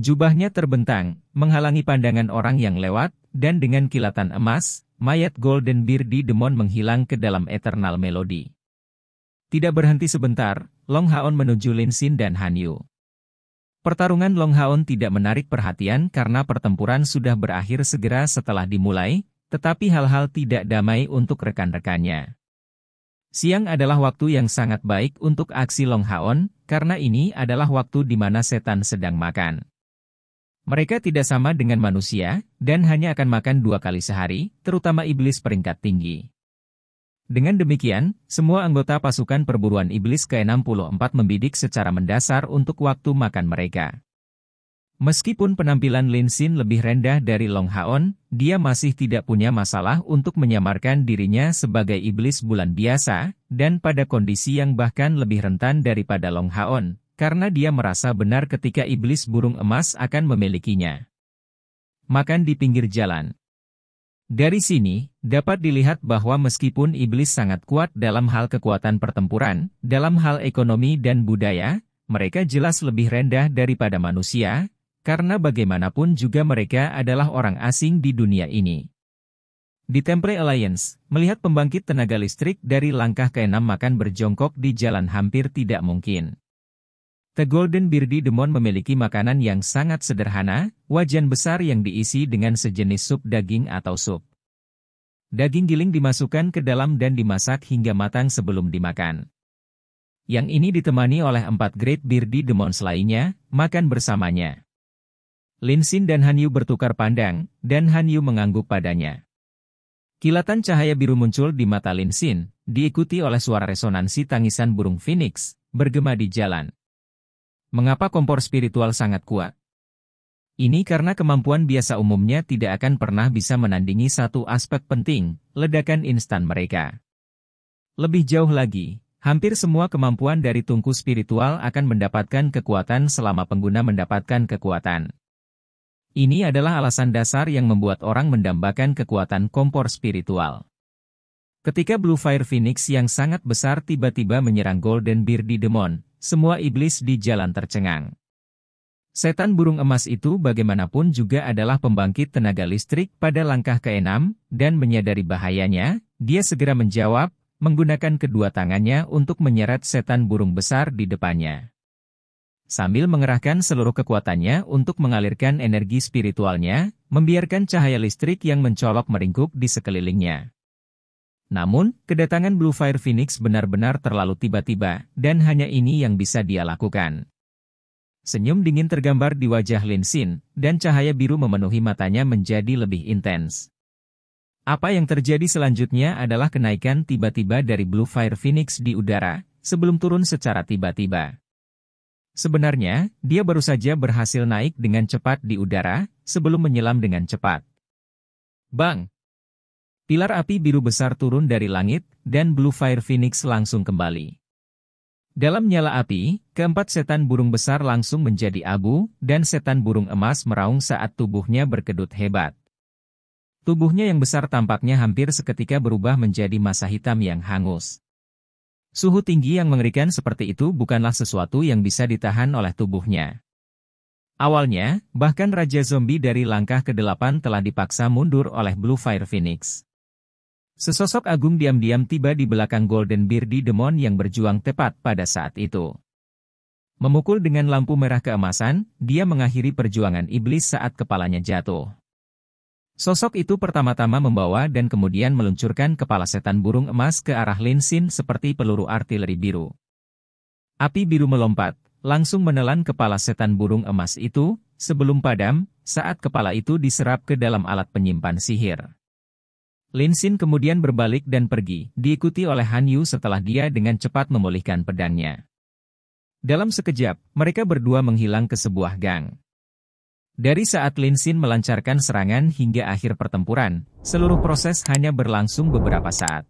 Jubahnya terbentang, menghalangi pandangan orang yang lewat, dan dengan kilatan emas, mayat Golden Beardy Demon menghilang ke dalam Eternal Melody. Tidak berhenti sebentar, Long Haon menuju Lin Xin dan Han Yu. Pertarungan Long Haon tidak menarik perhatian karena pertempuran sudah berakhir segera setelah dimulai, tetapi hal-hal tidak damai untuk rekan-rekannya. Siang adalah waktu yang sangat baik untuk aksi Long Haon, karena ini adalah waktu di mana setan sedang makan. Mereka tidak sama dengan manusia, dan hanya akan makan 2 kali sehari, terutama iblis peringkat tinggi. Dengan demikian, semua anggota pasukan perburuan iblis ke-64 membidik secara mendasar untuk waktu makan mereka. Meskipun penampilan Lin Xin lebih rendah dari Long Haon, dia masih tidak punya masalah untuk menyamarkan dirinya sebagai iblis bulan biasa, dan pada kondisi yang bahkan lebih rentan daripada Long Haon. Karena dia merasa benar ketika iblis burung emas akan memilikinya. Makan di pinggir jalan. Dari sini, dapat dilihat bahwa meskipun iblis sangat kuat dalam hal kekuatan pertempuran, dalam hal ekonomi dan budaya, mereka jelas lebih rendah daripada manusia, karena bagaimanapun juga mereka adalah orang asing di dunia ini. Di Temple Alliance, melihat pembangkit tenaga listrik dari langkah ke-6 makan berjongkok di jalan hampir tidak mungkin. The Golden Beardy Demon memiliki makanan yang sangat sederhana, wajan besar yang diisi dengan sejenis sup daging atau sup. Daging giling dimasukkan ke dalam dan dimasak hingga matang sebelum dimakan. Yang ini ditemani oleh 4 Great Beardy Demons lainnya, makan bersamanya. Lin Xin dan Han Yu bertukar pandang, dan Han Yu mengangguk padanya. Kilatan cahaya biru muncul di mata Lin Xin, diikuti oleh suara resonansi tangisan burung phoenix, bergema di jalan. Mengapa kompor spiritual sangat kuat? Ini karena kemampuan biasa umumnya tidak akan pernah bisa menandingi satu aspek penting, ledakan instan mereka. Lebih jauh lagi, hampir semua kemampuan dari tungku spiritual akan mendapatkan kekuatan selama pengguna mendapatkan kekuatan. Ini adalah alasan dasar yang membuat orang mendambakan kekuatan kompor spiritual. Ketika Blue Fire Phoenix yang sangat besar tiba-tiba menyerang Golden Beardy Demon, semua iblis di jalan tercengang. Setan burung emas itu bagaimanapun juga adalah pembangkit tenaga listrik pada langkah ke-6, dan menyadari bahayanya, dia segera menjawab, menggunakan kedua tangannya untuk menyeret setan burung besar di depannya. Sambil mengerahkan seluruh kekuatannya untuk mengalirkan energi spiritualnya, membiarkan cahaya listrik yang mencolok meringkuk di sekelilingnya. Namun, kedatangan Blue Fire Phoenix benar-benar terlalu tiba-tiba, dan hanya ini yang bisa dia lakukan. Senyum dingin tergambar di wajah Lin Xin, dan cahaya biru memenuhi matanya menjadi lebih intens. Apa yang terjadi selanjutnya adalah kenaikan tiba-tiba dari Blue Fire Phoenix di udara, sebelum turun secara tiba-tiba. Sebenarnya, dia baru saja berhasil naik dengan cepat di udara, sebelum menyelam dengan cepat. Bang! Pilar api biru besar turun dari langit, dan Blue Fire Phoenix langsung kembali. Dalam nyala api, keempat setan burung besar langsung menjadi abu, dan setan burung emas meraung saat tubuhnya berkedut hebat. Tubuhnya yang besar tampaknya hampir seketika berubah menjadi massa hitam yang hangus. Suhu tinggi yang mengerikan seperti itu bukanlah sesuatu yang bisa ditahan oleh tubuhnya. Awalnya, bahkan Raja Zombie dari langkah ke-8 telah dipaksa mundur oleh Blue Fire Phoenix. Sesosok agung diam-diam tiba di belakang Golden Beardy Demon yang berjuang tepat pada saat itu. Memukul dengan lampu merah keemasan, dia mengakhiri perjuangan iblis saat kepalanya jatuh. Sosok itu pertama-tama membawa dan kemudian meluncurkan kepala setan burung emas ke arah Lin Xin seperti peluru artileri biru. Api biru melompat, langsung menelan kepala setan burung emas itu, sebelum padam, saat kepala itu diserap ke dalam alat penyimpan sihir. Lin Xin kemudian berbalik dan pergi, diikuti oleh Han Yu setelah dia dengan cepat memulihkan pedangnya. Dalam sekejap, mereka berdua menghilang ke sebuah gang. Dari saat Lin Xin melancarkan serangan hingga akhir pertempuran, seluruh proses hanya berlangsung beberapa saat.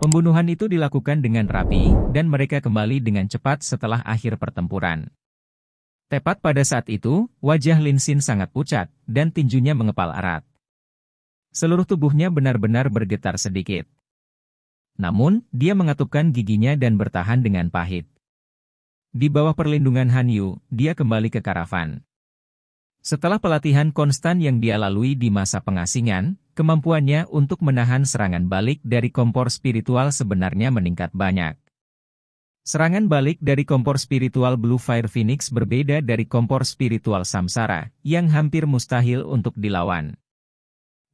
Pembunuhan itu dilakukan dengan rapi, dan mereka kembali dengan cepat setelah akhir pertempuran. Tepat pada saat itu, wajah Lin Xin sangat pucat, dan tinjunya mengepal erat. Seluruh tubuhnya benar-benar bergetar sedikit. Namun, dia mengatupkan giginya dan bertahan dengan pahit. Di bawah perlindungan Han Yu, dia kembali ke karavan. Setelah pelatihan konstan yang dia lalui di masa pengasingan, kemampuannya untuk menahan serangan balik dari kompor spiritual sebenarnya meningkat banyak. Serangan balik dari kompor spiritual Blue Fire Phoenix berbeda dari kompor spiritual Samsara, yang hampir mustahil untuk dilawan.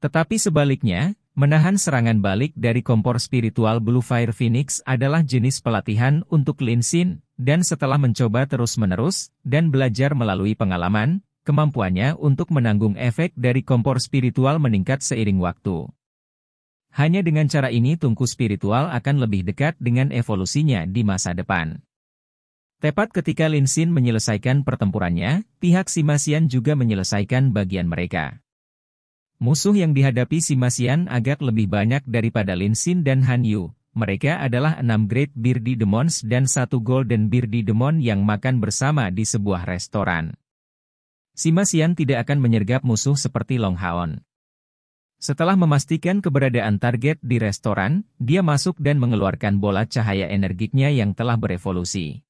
Tetapi sebaliknya, menahan serangan balik dari kompor spiritual Blue Fire Phoenix adalah jenis pelatihan untuk Lin Xin, dan setelah mencoba terus-menerus, dan belajar melalui pengalaman, kemampuannya untuk menanggung efek dari kompor spiritual meningkat seiring waktu. Hanya dengan cara ini tungku spiritual akan lebih dekat dengan evolusinya di masa depan. Tepat ketika Lin Xin menyelesaikan pertempurannya, pihak Sima Xian juga menyelesaikan bagian mereka. Musuh yang dihadapi Sima Xian agak lebih banyak daripada Lin Xin dan Han Yu. Mereka adalah 6 Great Bearded Demons dan 1 Golden Bearded Demon yang makan bersama di sebuah restoran. Sima Xian tidak akan menyergap musuh seperti Long Haon. Setelah memastikan keberadaan target di restoran, dia masuk dan mengeluarkan bola cahaya energiknya yang telah berevolusi.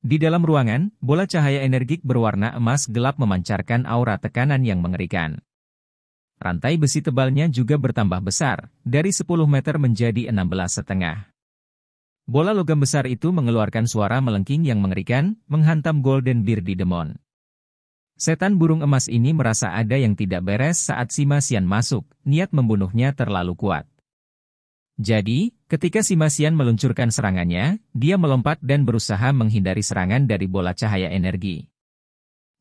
Di dalam ruangan, bola cahaya energik berwarna emas gelap memancarkan aura tekanan yang mengerikan. Rantai besi tebalnya juga bertambah besar, dari 10 meter menjadi 16,5. Bola logam besar itu mengeluarkan suara melengking yang mengerikan, menghantam Golden Bearded Demon. Setan burung emas ini merasa ada yang tidak beres saat Sima Xian masuk, niat membunuhnya terlalu kuat. Jadi, ketika Sima Xian meluncurkan serangannya, dia melompat dan berusaha menghindari serangan dari bola cahaya energi.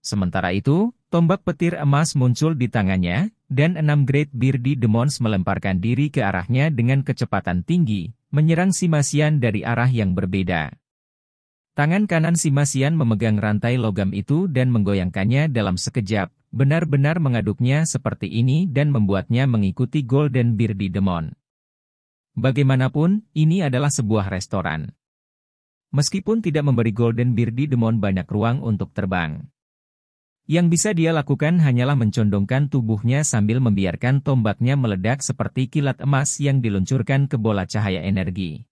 Sementara itu, tombak petir emas muncul di tangannya, dan 6 Great Bearded Demons melemparkan diri ke arahnya dengan kecepatan tinggi, menyerang Sima Xian dari arah yang berbeda. Tangan kanan Sima Xian memegang rantai logam itu dan menggoyangkannya dalam sekejap, benar-benar mengaduknya seperti ini dan membuatnya mengikuti Golden Bearded Demon. Bagaimanapun, ini adalah sebuah restoran. Meskipun tidak memberi Golden Bearded Demon banyak ruang untuk terbang. Yang bisa dia lakukan hanyalah mencondongkan tubuhnya sambil membiarkan tombaknya meledak seperti kilat emas yang diluncurkan ke bola cahaya energi.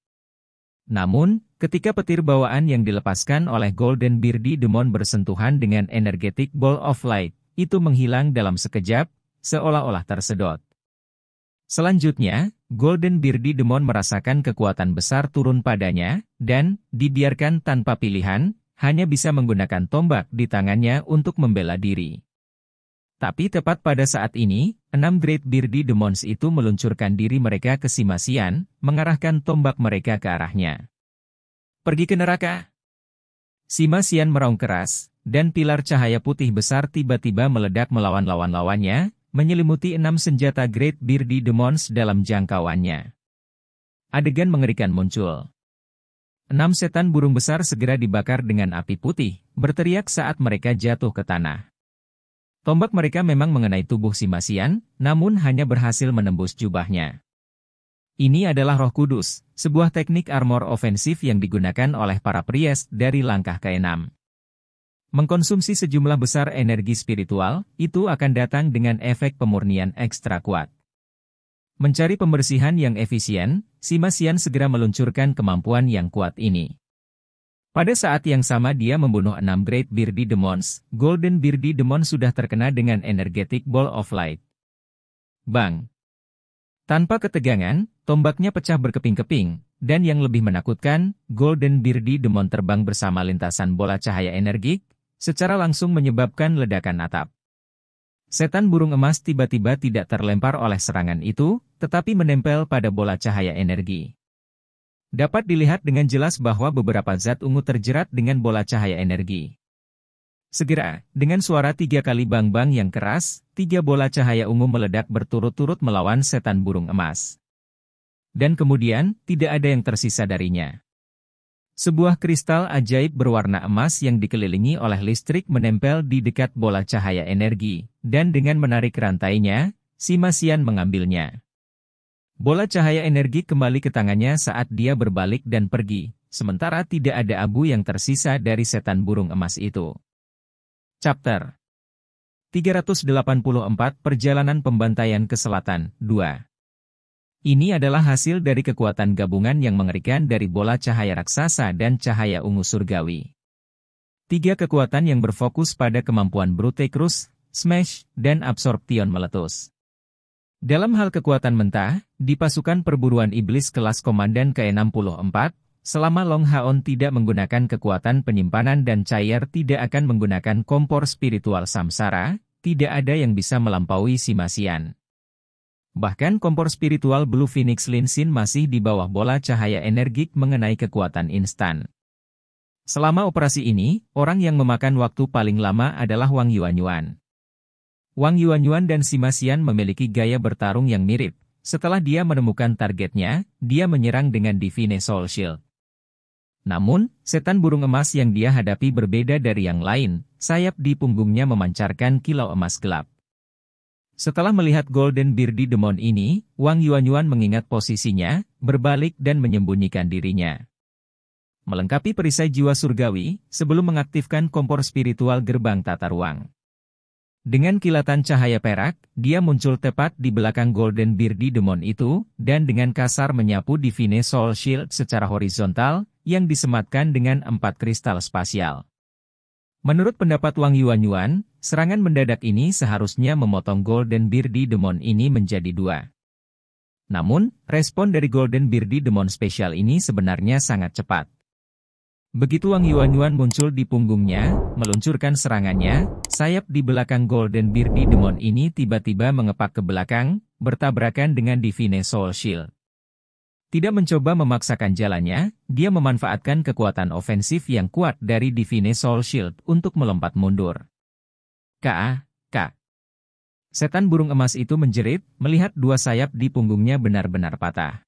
Namun, ketika petir bawaan yang dilepaskan oleh Golden Bearded Demon bersentuhan dengan Energetic Ball of Light, itu menghilang dalam sekejap, seolah-olah tersedot. Selanjutnya, Golden Bearded Demon merasakan kekuatan besar turun padanya, dan, dibiarkan tanpa pilihan, hanya bisa menggunakan tombak di tangannya untuk membela diri. Tapi tepat pada saat ini, 6 Great Bearded Demons itu meluncurkan diri mereka ke Sima Xian, mengarahkan tombak mereka ke arahnya. Pergi ke neraka! Sima Xian meraung keras, dan pilar cahaya putih besar tiba-tiba meledak melawan lawan-lawannya, menyelimuti 6 senjata Great Bearded Demons dalam jangkauannya. Adegan mengerikan muncul. 6 setan burung besar segera dibakar dengan api putih, berteriak saat mereka jatuh ke tanah. Tombak mereka memang mengenai tubuh Sima Xian, namun hanya berhasil menembus jubahnya. Ini adalah Roh Kudus, sebuah teknik armor ofensif yang digunakan oleh para priest dari langkah ke-6. Mengkonsumsi sejumlah besar energi spiritual, itu akan datang dengan efek pemurnian ekstra kuat. Mencari pembersihan yang efisien, Sima Xian segera meluncurkan kemampuan yang kuat ini. Pada saat yang sama dia membunuh 6 Great Bearded Demons, Golden Bearded Demon sudah terkena dengan Energetic Ball of Light. Bang! Tanpa ketegangan, tombaknya pecah berkeping-keping, dan yang lebih menakutkan, Golden Bearded Demon terbang bersama lintasan bola cahaya energik, secara langsung menyebabkan ledakan atap. Setan burung emas tiba-tiba tidak terlempar oleh serangan itu, tetapi menempel pada bola cahaya energi. Dapat dilihat dengan jelas bahwa beberapa zat ungu terjerat dengan bola cahaya energi. Segera, dengan suara 3 kali bang-bang yang keras, 3 bola cahaya ungu meledak berturut-turut melawan setan burung emas. Dan kemudian, tidak ada yang tersisa darinya. Sebuah kristal ajaib berwarna emas yang dikelilingi oleh listrik menempel di dekat bola cahaya energi, dan dengan menarik rantainya, si Masian mengambilnya. Bola cahaya energi kembali ke tangannya saat dia berbalik dan pergi, sementara tidak ada abu yang tersisa dari setan burung emas itu. Chapter 384 Perjalanan Pembantaian ke Selatan, 2. Ini adalah hasil dari kekuatan gabungan yang mengerikan dari bola cahaya raksasa dan cahaya ungu surgawi. 3 kekuatan yang berfokus pada kemampuan Brute Crush, Smash, dan Absorption meletus. Dalam hal kekuatan mentah, di pasukan perburuan iblis kelas komandan ke-64, selama Long Haon tidak menggunakan kekuatan penyimpanan dan cair tidak akan menggunakan kompor spiritual samsara, tidak ada yang bisa melampaui si Masian. Bahkan kompor spiritual Blue Phoenix Linsin masih di bawah bola cahaya energik mengenai kekuatan instan. Selama operasi ini, orang yang memakan waktu paling lama adalah Wang Yuanyuan. Wang Yuanyuan dan si Masian memiliki gaya bertarung yang mirip. Setelah dia menemukan targetnya, dia menyerang dengan Divine Soul Shield. Namun, setan burung emas yang dia hadapi berbeda dari yang lain, sayap di punggungnya memancarkan kilau emas gelap. Setelah melihat Golden Beardy Demon ini, Wang Yuanyuan mengingat posisinya, berbalik dan menyembunyikan dirinya. Melengkapi perisai jiwa surgawi, sebelum mengaktifkan kompor spiritual gerbang tata ruang. Dengan kilatan cahaya perak, dia muncul tepat di belakang Golden Beardy Demon itu, dan dengan kasar menyapu Divine Soul Shield secara horizontal, yang disematkan dengan 4 kristal spasial. Menurut pendapat Wang Yuanyuan, serangan mendadak ini seharusnya memotong Golden Beardy Demon ini menjadi 2. Namun, respon dari Golden Beardy Demon spesial ini sebenarnya sangat cepat. Begitu Wang Yuanyuan muncul di punggungnya, meluncurkan serangannya, sayap di belakang Golden Beardy Demon ini tiba-tiba mengepak ke belakang, bertabrakan dengan Divine Soul Shield. Tidak mencoba memaksakan jalannya, dia memanfaatkan kekuatan ofensif yang kuat dari Divine Soul Shield untuk melompat mundur. K. Setan burung emas itu menjerit, melihat 2 sayap di punggungnya benar-benar patah.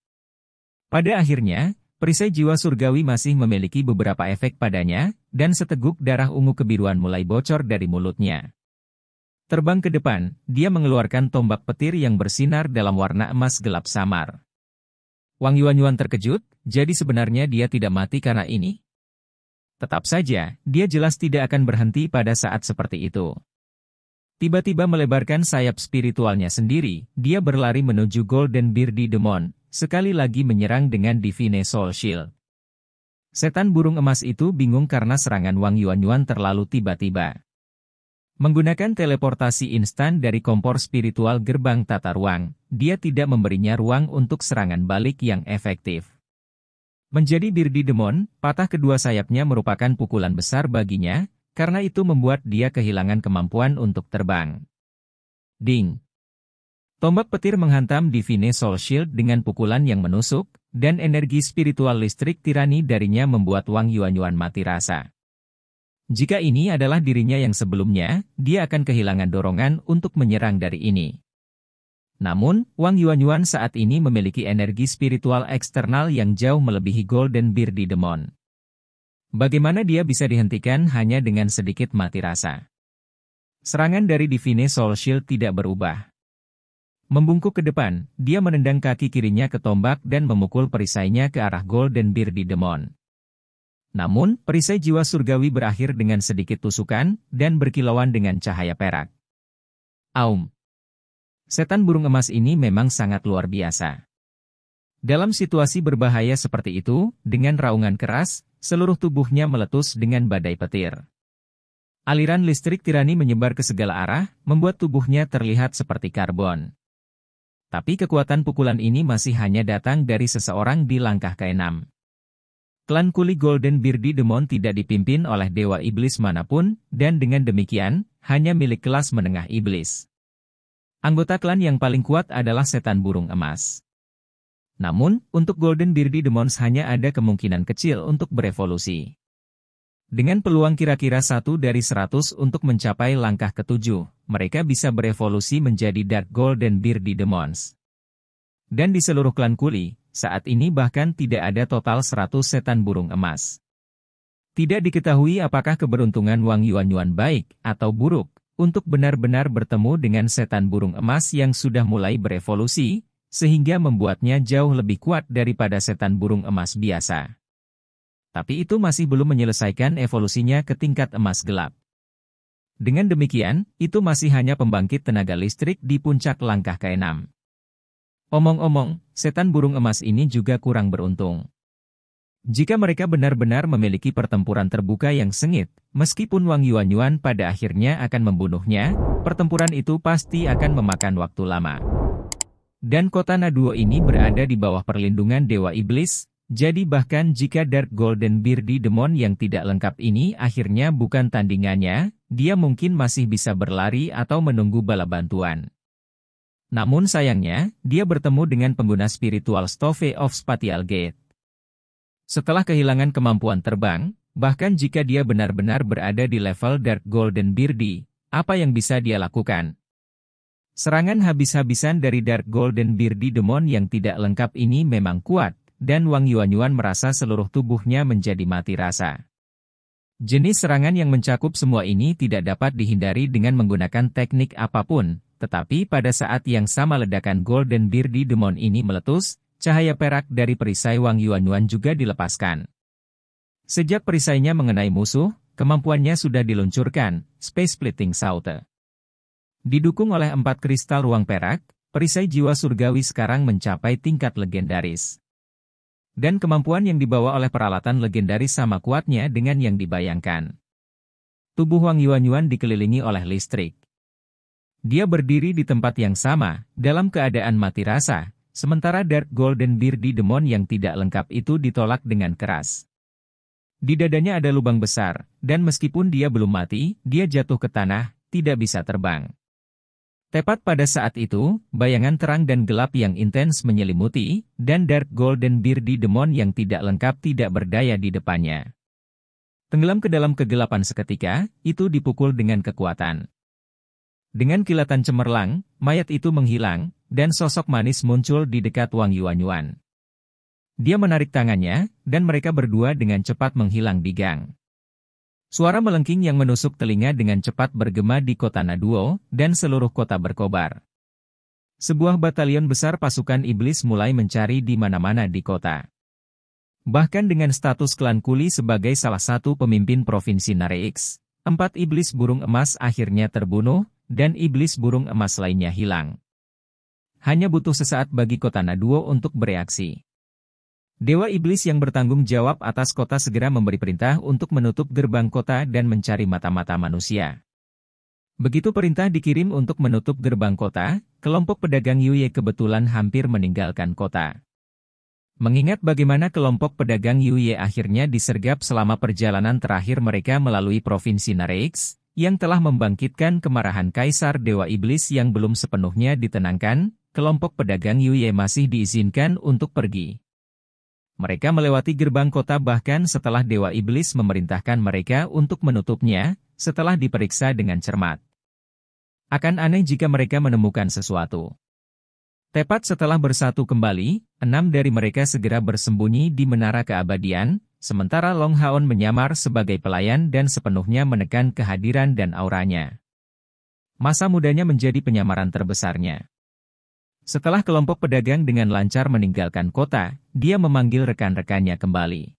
Pada akhirnya, perisai jiwa surgawi masih memiliki beberapa efek padanya, dan seteguk darah ungu kebiruan mulai bocor dari mulutnya. Terbang ke depan, dia mengeluarkan tombak petir yang bersinar dalam warna emas gelap samar. Wang Yuanyuan terkejut, jadi sebenarnya dia tidak mati karena ini. Tetap saja, dia jelas tidak akan berhenti pada saat seperti itu. Tiba-tiba melebarkan sayap spiritualnya sendiri, dia berlari menuju Golden Beardy Demon, sekali lagi menyerang dengan Divine Soul Shield. Setan burung emas itu bingung karena serangan Wang Yuanyuan terlalu tiba-tiba. Menggunakan teleportasi instan dari kompor spiritual gerbang tata ruang, dia tidak memberinya ruang untuk serangan balik yang efektif. Menjadi Beardy Demon, patah kedua sayapnya merupakan pukulan besar baginya, karena itu membuat dia kehilangan kemampuan untuk terbang. Ding! Tombak petir menghantam Divine Soul Shield dengan pukulan yang menusuk, dan energi spiritual listrik tirani darinya membuat Wang Yuanyuan mati rasa. Jika ini adalah dirinya yang sebelumnya, dia akan kehilangan dorongan untuk menyerang dari ini. Namun, Wang Yuanyuan saat ini memiliki energi spiritual eksternal yang jauh melebihi Golden Beardy Demon. Bagaimana dia bisa dihentikan hanya dengan sedikit mati rasa? Serangan dari Divine Soul Shield tidak berubah. Membungkuk ke depan, dia menendang kaki kirinya ke tombak dan memukul perisainya ke arah Golden Beardy Demon. Namun, perisai jiwa surgawi berakhir dengan sedikit tusukan, dan berkilauan dengan cahaya perak. Aum! Setan burung emas ini memang sangat luar biasa. Dalam situasi berbahaya seperti itu, dengan raungan keras, seluruh tubuhnya meletus dengan badai petir. Aliran listrik tirani menyebar ke segala arah, membuat tubuhnya terlihat seperti karbon. Tapi kekuatan pukulan ini masih hanya datang dari seseorang di langkah ke-6. Klan Kuli Golden Beardy Demon tidak dipimpin oleh dewa iblis manapun, dan dengan demikian, hanya milik kelas menengah iblis. Anggota klan yang paling kuat adalah setan burung emas. Namun, untuk Golden Beardy Demons hanya ada kemungkinan kecil untuk berevolusi. Dengan peluang kira-kira 1 dari 100 untuk mencapai langkah ke-7, mereka bisa berevolusi menjadi Dark Golden Beardy Demons. Dan di seluruh klan Kuli, saat ini bahkan tidak ada total 100 setan burung emas. Tidak diketahui apakah keberuntungan Wang Yuanyuan baik atau buruk untuk benar-benar bertemu dengan setan burung emas yang sudah mulai berevolusi, sehingga membuatnya jauh lebih kuat daripada setan burung emas biasa. Tapi itu masih belum menyelesaikan evolusinya ke tingkat emas gelap. Dengan demikian, itu masih hanya pembangkit tenaga listrik di puncak langkah ke-6. Omong-omong, setan burung emas ini juga kurang beruntung. Jika mereka benar-benar memiliki pertempuran terbuka yang sengit, meskipun Wang Yuanyuan pada akhirnya akan membunuhnya, pertempuran itu pasti akan memakan waktu lama. Dan kota Naduo ini berada di bawah perlindungan Dewa Iblis, jadi bahkan jika Dark Golden Bearded Demon yang tidak lengkap ini akhirnya bukan tandingannya, dia mungkin masih bisa berlari atau menunggu bala bantuan. Namun sayangnya, dia bertemu dengan pengguna spiritual Stove of Spatial Gate. Setelah kehilangan kemampuan terbang, bahkan jika dia benar-benar berada di level Dark Golden Bearded, apa yang bisa dia lakukan? Serangan habis-habisan dari Dark Golden Bearded Demon yang tidak lengkap ini memang kuat, dan Wang Yuanyuan merasa seluruh tubuhnya menjadi mati rasa. Jenis serangan yang mencakup semua ini tidak dapat dihindari dengan menggunakan teknik apapun, tetapi pada saat yang sama ledakan Golden Bearded Demon ini meletus, cahaya perak dari perisai Wang Yuanyuan juga dilepaskan. Sejak perisainya mengenai musuh, kemampuannya sudah diluncurkan, Space Splitting Saute. Didukung oleh 4 kristal ruang perak, perisai jiwa surgawi sekarang mencapai tingkat legendaris. Dan kemampuan yang dibawa oleh peralatan legendaris sama kuatnya dengan yang dibayangkan. Tubuh Wang Yuanyuan dikelilingi oleh listrik. Dia berdiri di tempat yang sama, dalam keadaan mati rasa, sementara Dark Golden Bearded Demon yang tidak lengkap itu ditolak dengan keras. Di dadanya ada lubang besar, dan meskipun dia belum mati, dia jatuh ke tanah, tidak bisa terbang. Tepat pada saat itu, bayangan terang dan gelap yang intens menyelimuti, dan Dark Golden Bearded Demon yang tidak lengkap tidak berdaya di depannya. Tenggelam ke dalam kegelapan seketika, itu dipukul dengan kekuatan. Dengan kilatan cemerlang, mayat itu menghilang, dan sosok manis muncul di dekat Wang Yuanyuan. Dia menarik tangannya, dan mereka berdua dengan cepat menghilang di gang. Suara melengking yang menusuk telinga dengan cepat bergema di kota Naduo, dan seluruh kota berkobar. Sebuah batalion besar pasukan iblis mulai mencari di mana-mana di kota. Bahkan dengan status klan Kuli sebagai salah satu pemimpin provinsi Nareix, 4 iblis burung emas akhirnya terbunuh, dan iblis burung emas lainnya hilang. Hanya butuh sesaat bagi kota Naduo untuk bereaksi. Dewa Iblis yang bertanggung jawab atas kota segera memberi perintah untuk menutup gerbang kota dan mencari mata-mata manusia. Begitu perintah dikirim untuk menutup gerbang kota, kelompok pedagang Yuye kebetulan hampir meninggalkan kota. Mengingat bagaimana kelompok pedagang Yuye akhirnya disergap selama perjalanan terakhir mereka melalui provinsi Nareix, yang telah membangkitkan kemarahan Kaisar Dewa Iblis yang belum sepenuhnya ditenangkan, kelompok pedagang Yuye masih diizinkan untuk pergi. Mereka melewati gerbang kota bahkan setelah Dewa Iblis memerintahkan mereka untuk menutupnya, setelah diperiksa dengan cermat. Akan aneh jika mereka menemukan sesuatu. Tepat setelah bersatu kembali, 6 dari mereka segera bersembunyi di menara keabadian, sementara Long Haon menyamar sebagai pelayan dan sepenuhnya menekan kehadiran dan auranya. Masa mudanya menjadi penyamaran terbesarnya. Setelah kelompok pedagang dengan lancar meninggalkan kota, dia memanggil rekan-rekannya kembali.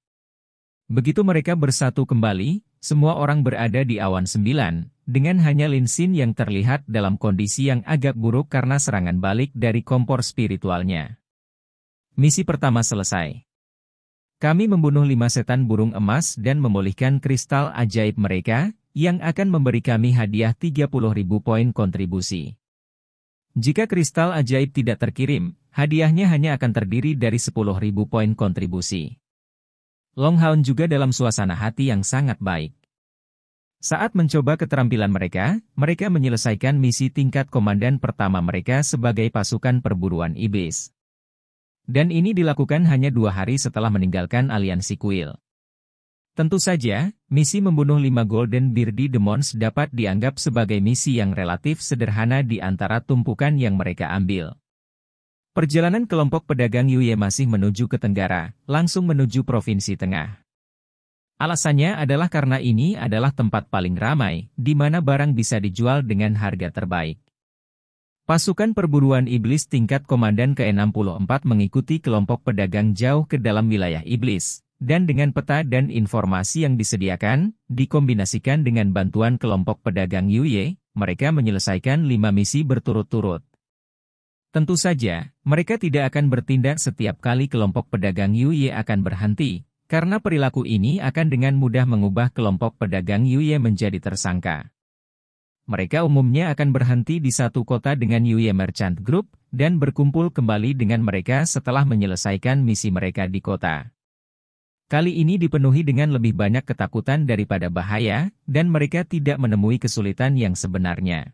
Begitu mereka bersatu kembali, semua orang berada di awan 9, dengan hanya Lin Xin yang terlihat dalam kondisi yang agak buruk karena serangan balik dari kompor spiritualnya. Misi pertama selesai. Kami membunuh 5 setan burung emas dan memulihkan kristal ajaib mereka, yang akan memberi kami hadiah 30.000 poin kontribusi. Jika kristal ajaib tidak terkirim, hadiahnya hanya akan terdiri dari 10.000 poin kontribusi. Long Haon juga dalam suasana hati yang sangat baik. Saat mencoba keterampilan mereka menyelesaikan misi tingkat komandan pertama mereka sebagai pasukan perburuan iblis. Dan ini dilakukan hanya 2 hari setelah meninggalkan aliansi kuil. Tentu saja, misi membunuh 5 Golden Bearded Demons dapat dianggap sebagai misi yang relatif sederhana di antara tumpukan yang mereka ambil. Perjalanan kelompok pedagang Yuye masih menuju ke Tenggara, langsung menuju Provinsi Tengah. Alasannya adalah karena ini adalah tempat paling ramai, di mana barang bisa dijual dengan harga terbaik. Pasukan perburuan iblis tingkat komandan ke-64 mengikuti kelompok pedagang jauh ke dalam wilayah iblis, dan dengan peta dan informasi yang disediakan, dikombinasikan dengan bantuan kelompok pedagang Yuye, mereka menyelesaikan 5 misi berturut-turut. Tentu saja, mereka tidak akan bertindak setiap kali kelompok pedagang Yuye akan berhenti, karena perilaku ini akan dengan mudah mengubah kelompok pedagang Yuye menjadi tersangka. Mereka umumnya akan berhenti di satu kota dengan Yuye Merchant Group, dan berkumpul kembali dengan mereka setelah menyelesaikan misi mereka di kota. Kali ini dipenuhi dengan lebih banyak ketakutan daripada bahaya, dan mereka tidak menemui kesulitan yang sebenarnya.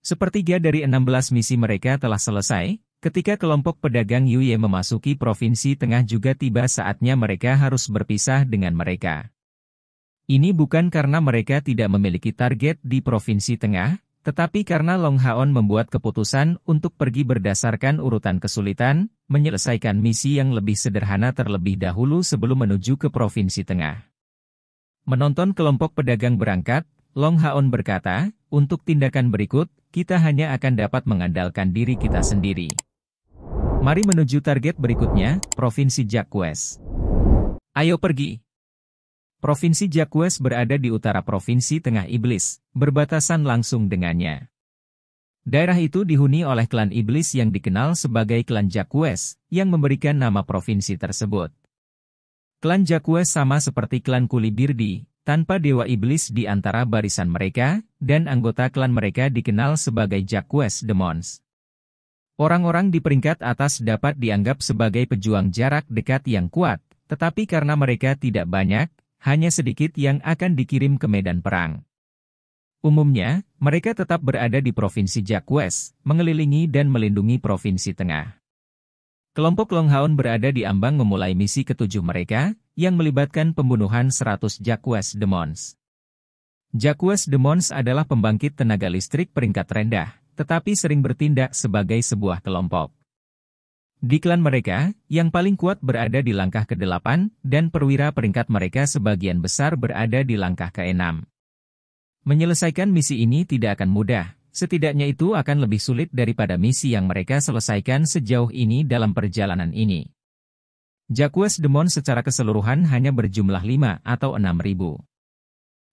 Sepertiga dari 16 misi mereka telah selesai, ketika kelompok pedagang Yuye memasuki Provinsi Tengah juga tiba saatnya mereka harus berpisah dengan mereka. Ini bukan karena mereka tidak memiliki target di Provinsi Tengah, tetapi karena Long Haon membuat keputusan untuk pergi berdasarkan urutan kesulitan, menyelesaikan misi yang lebih sederhana terlebih dahulu sebelum menuju ke Provinsi Tengah. Menonton kelompok pedagang berangkat, Long Haon berkata, untuk tindakan berikut, kita hanya akan dapat mengandalkan diri kita sendiri. Mari menuju target berikutnya, Provinsi Jacques. Ayo pergi. Provinsi Jacques berada di utara Provinsi Tengah Iblis, berbatasan langsung dengannya. Daerah itu dihuni oleh klan iblis yang dikenal sebagai klan Jacques, yang memberikan nama provinsi tersebut. Klan Jacques sama seperti klan Kulibirdi, tanpa dewa iblis di antara barisan mereka, dan anggota klan mereka dikenal sebagai Jacques Demons. Orang-orang di peringkat atas dapat dianggap sebagai pejuang jarak dekat yang kuat, tetapi karena mereka tidak banyak, hanya sedikit yang akan dikirim ke medan perang. Umumnya, mereka tetap berada di Provinsi Jacques, mengelilingi dan melindungi Provinsi Tengah. Kelompok Long Haon berada di ambang memulai misi ketujuh mereka, yang melibatkan pembunuhan 100 Jacques Demons. Jacques Demons adalah pembangkit tenaga listrik peringkat rendah, tetapi sering bertindak sebagai sebuah kelompok. Di klan mereka, yang paling kuat berada di langkah ke-8, dan perwira peringkat mereka sebagian besar berada di langkah ke-6. Menyelesaikan misi ini tidak akan mudah, setidaknya itu akan lebih sulit daripada misi yang mereka selesaikan sejauh ini dalam perjalanan ini. Jacques Demons secara keseluruhan hanya berjumlah 5 atau 6.000.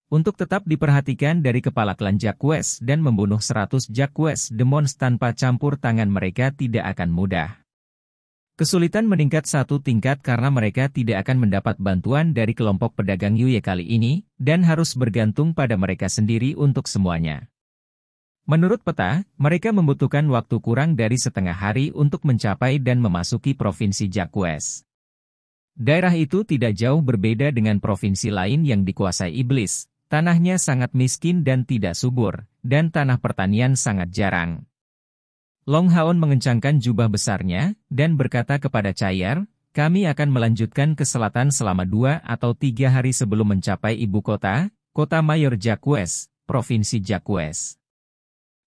Untuk tetap diperhatikan dari kepala klan Jacques dan membunuh 100 Jacques Demons tanpa campur tangan mereka tidak akan mudah. Kesulitan meningkat satu tingkat karena mereka tidak akan mendapat bantuan dari kelompok pedagang Yuye kali ini, dan harus bergantung pada mereka sendiri untuk semuanya. Menurut peta, mereka membutuhkan waktu kurang dari setengah hari untuk mencapai dan memasuki Provinsi Jacques. Daerah itu tidak jauh berbeda dengan provinsi lain yang dikuasai iblis, tanahnya sangat miskin dan tidak subur, dan tanah pertanian sangat jarang. Long Haon mengencangkan jubah besarnya, dan berkata kepada Chair, kami akan melanjutkan ke selatan selama 2 atau 3 hari sebelum mencapai ibu kota, kota mayor Jacques, Provinsi Jacques.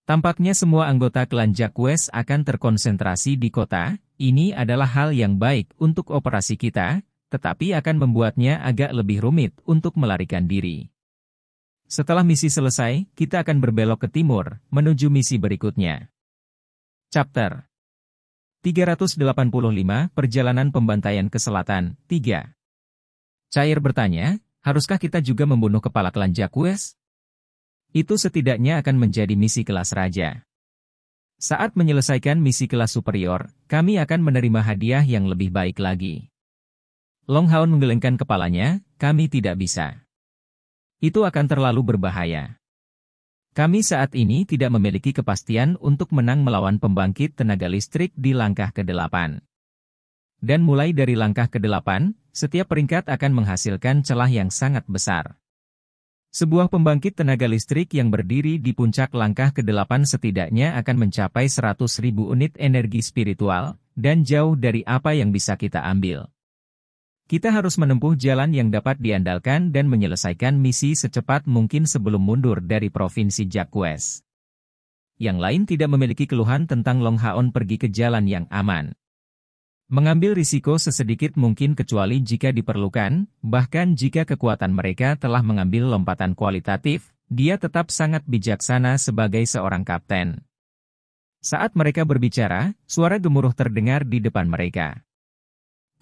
Tampaknya semua anggota klan Jacques akan terkonsentrasi di kota. Ini adalah hal yang baik untuk operasi kita, tetapi akan membuatnya agak lebih rumit untuk melarikan diri. Setelah misi selesai, kita akan berbelok ke timur, menuju misi berikutnya. Chapter 385 Perjalanan Pembantaian ke Selatan, 3. Chair bertanya, haruskah kita juga membunuh kepala klan Jacques? Itu setidaknya akan menjadi misi kelas raja. Saat menyelesaikan misi kelas superior, kami akan menerima hadiah yang lebih baik lagi. Long Haon menggelengkan kepalanya, kami tidak bisa. Itu akan terlalu berbahaya. Kami saat ini tidak memiliki kepastian untuk menang melawan pembangkit tenaga listrik di langkah ke-8. Dan mulai dari langkah ke-8, setiap peringkat akan menghasilkan celah yang sangat besar. Sebuah pembangkit tenaga listrik yang berdiri di puncak langkah ke-8 setidaknya akan mencapai 100.000 unit energi spiritual, dan jauh dari apa yang bisa kita ambil. Kita harus menempuh jalan yang dapat diandalkan dan menyelesaikan misi secepat mungkin sebelum mundur dari Provinsi Jacques. yang lain tidak memiliki keluhan tentang Long Haon pergi ke jalan yang aman. Mengambil risiko sesedikit mungkin kecuali jika diperlukan, bahkan jika kekuatan mereka telah mengambil lompatan kualitatif, dia tetap sangat bijaksana sebagai seorang kapten. Saat mereka berbicara, suara gemuruh terdengar di depan mereka.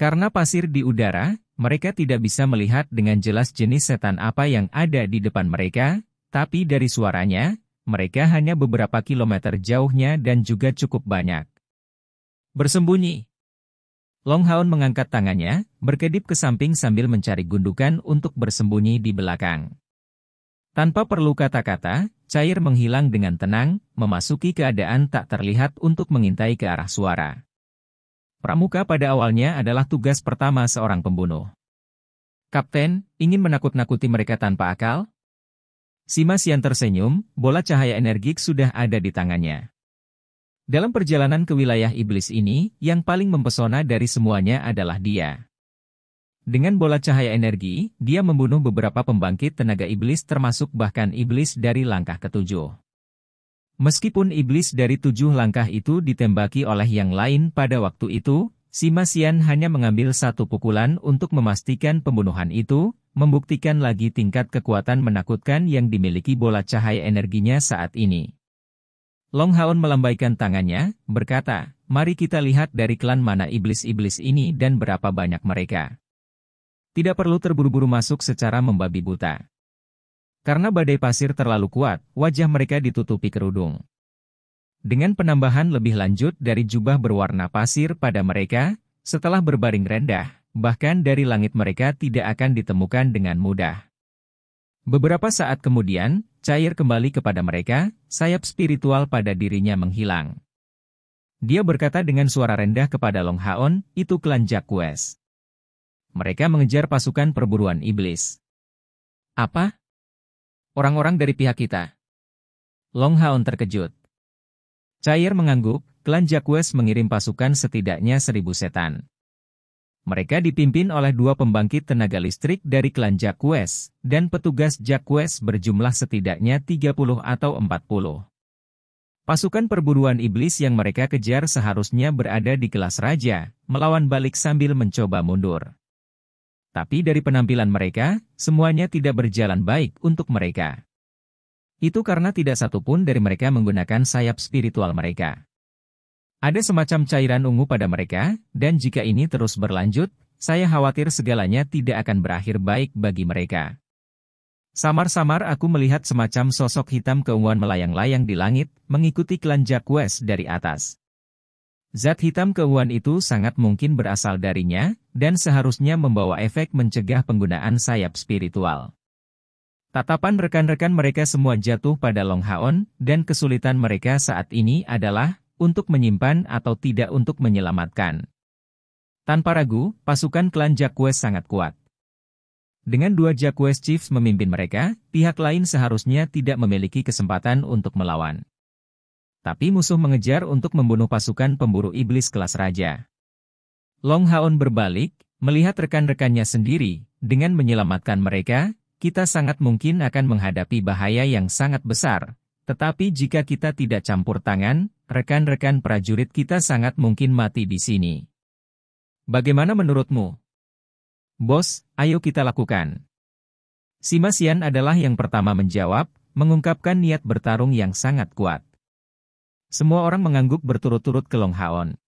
Karena pasir di udara, mereka tidak bisa melihat dengan jelas jenis setan apa yang ada di depan mereka, tapi dari suaranya, mereka hanya beberapa kilometer jauhnya dan juga cukup banyak. Bersembunyi. Long Haon mengangkat tangannya, berkedip ke samping sambil mencari gundukan untuk bersembunyi di belakang. Tanpa perlu kata-kata, Cair menghilang dengan tenang, memasuki keadaan tak terlihat untuk mengintai ke arah suara. Pramuka pada awalnya adalah tugas pertama seorang pembunuh. Kapten, ingin menakut-nakuti mereka tanpa akal? Sima Xian tersenyum, bola cahaya energik sudah ada di tangannya. Dalam perjalanan ke wilayah iblis ini, yang paling mempesona dari semuanya adalah dia. Dengan bola cahaya energi, dia membunuh beberapa pembangkit tenaga iblis termasuk bahkan iblis dari langkah ketujuh. Meskipun iblis dari 7 langkah itu ditembaki oleh yang lain pada waktu itu, Sima Xian hanya mengambil 1 pukulan untuk memastikan pembunuhan itu, membuktikan lagi tingkat kekuatan menakutkan yang dimiliki bola cahaya energinya saat ini. Long Haon melambaikan tangannya, berkata, mari kita lihat dari klan mana iblis-iblis ini dan berapa banyak mereka. Tidak perlu terburu-buru masuk secara membabi buta. Karena badai pasir terlalu kuat, wajah mereka ditutupi kerudung. Dengan penambahan lebih lanjut dari jubah berwarna pasir pada mereka, setelah berbaring rendah, bahkan dari langit mereka tidak akan ditemukan dengan mudah. Beberapa saat kemudian, Cair kembali kepada mereka, sayap spiritual pada dirinya menghilang. Dia berkata dengan suara rendah kepada Long Haon, itu klan Jacques. Mereka mengejar pasukan perburuan iblis. Apa? Orang-orang dari pihak kita. Long Haon terkejut. Cair mengangguk, klan Jacques mengirim pasukan setidaknya 1000 setan. Mereka dipimpin oleh 2 pembangkit tenaga listrik dari klan Jacques, dan petugas Jacques berjumlah setidaknya 30 atau 40. Pasukan perburuan iblis yang mereka kejar seharusnya berada di kelas raja, melawan balik sambil mencoba mundur. Tapi dari penampilan mereka, semuanya tidak berjalan baik untuk mereka. Itu karena tidak satupun dari mereka menggunakan sayap spiritual mereka. Ada semacam cairan ungu pada mereka, dan jika ini terus berlanjut, saya khawatir segalanya tidak akan berakhir baik bagi mereka. Samar-samar aku melihat semacam sosok hitam keunguan melayang-layang di langit, mengikuti klan Jacques dari atas. Zat hitam keunguan itu sangat mungkin berasal darinya, dan seharusnya membawa efek mencegah penggunaan sayap spiritual. Tatapan rekan-rekan mereka semua jatuh pada Long Haon, dan kesulitan mereka saat ini adalah untuk menyimpan atau tidak untuk menyelamatkan. Tanpa ragu, pasukan klan Jacques sangat kuat. Dengan 2 Jacques Chiefs memimpin mereka, pihak lain seharusnya tidak memiliki kesempatan untuk melawan. Tapi musuh mengejar untuk membunuh pasukan pemburu iblis kelas raja. Long Haon berbalik, melihat rekan-rekannya sendiri, dengan menyelamatkan mereka, kita sangat mungkin akan menghadapi bahaya yang sangat besar, tetapi jika kita tidak campur tangan, rekan-rekan prajurit kita sangat mungkin mati di sini. Bagaimana menurutmu? Bos, ayo kita lakukan. Sima Xian adalah yang pertama menjawab, mengungkapkan niat bertarung yang sangat kuat. Semua orang mengangguk berturut-turut ke Long Haon.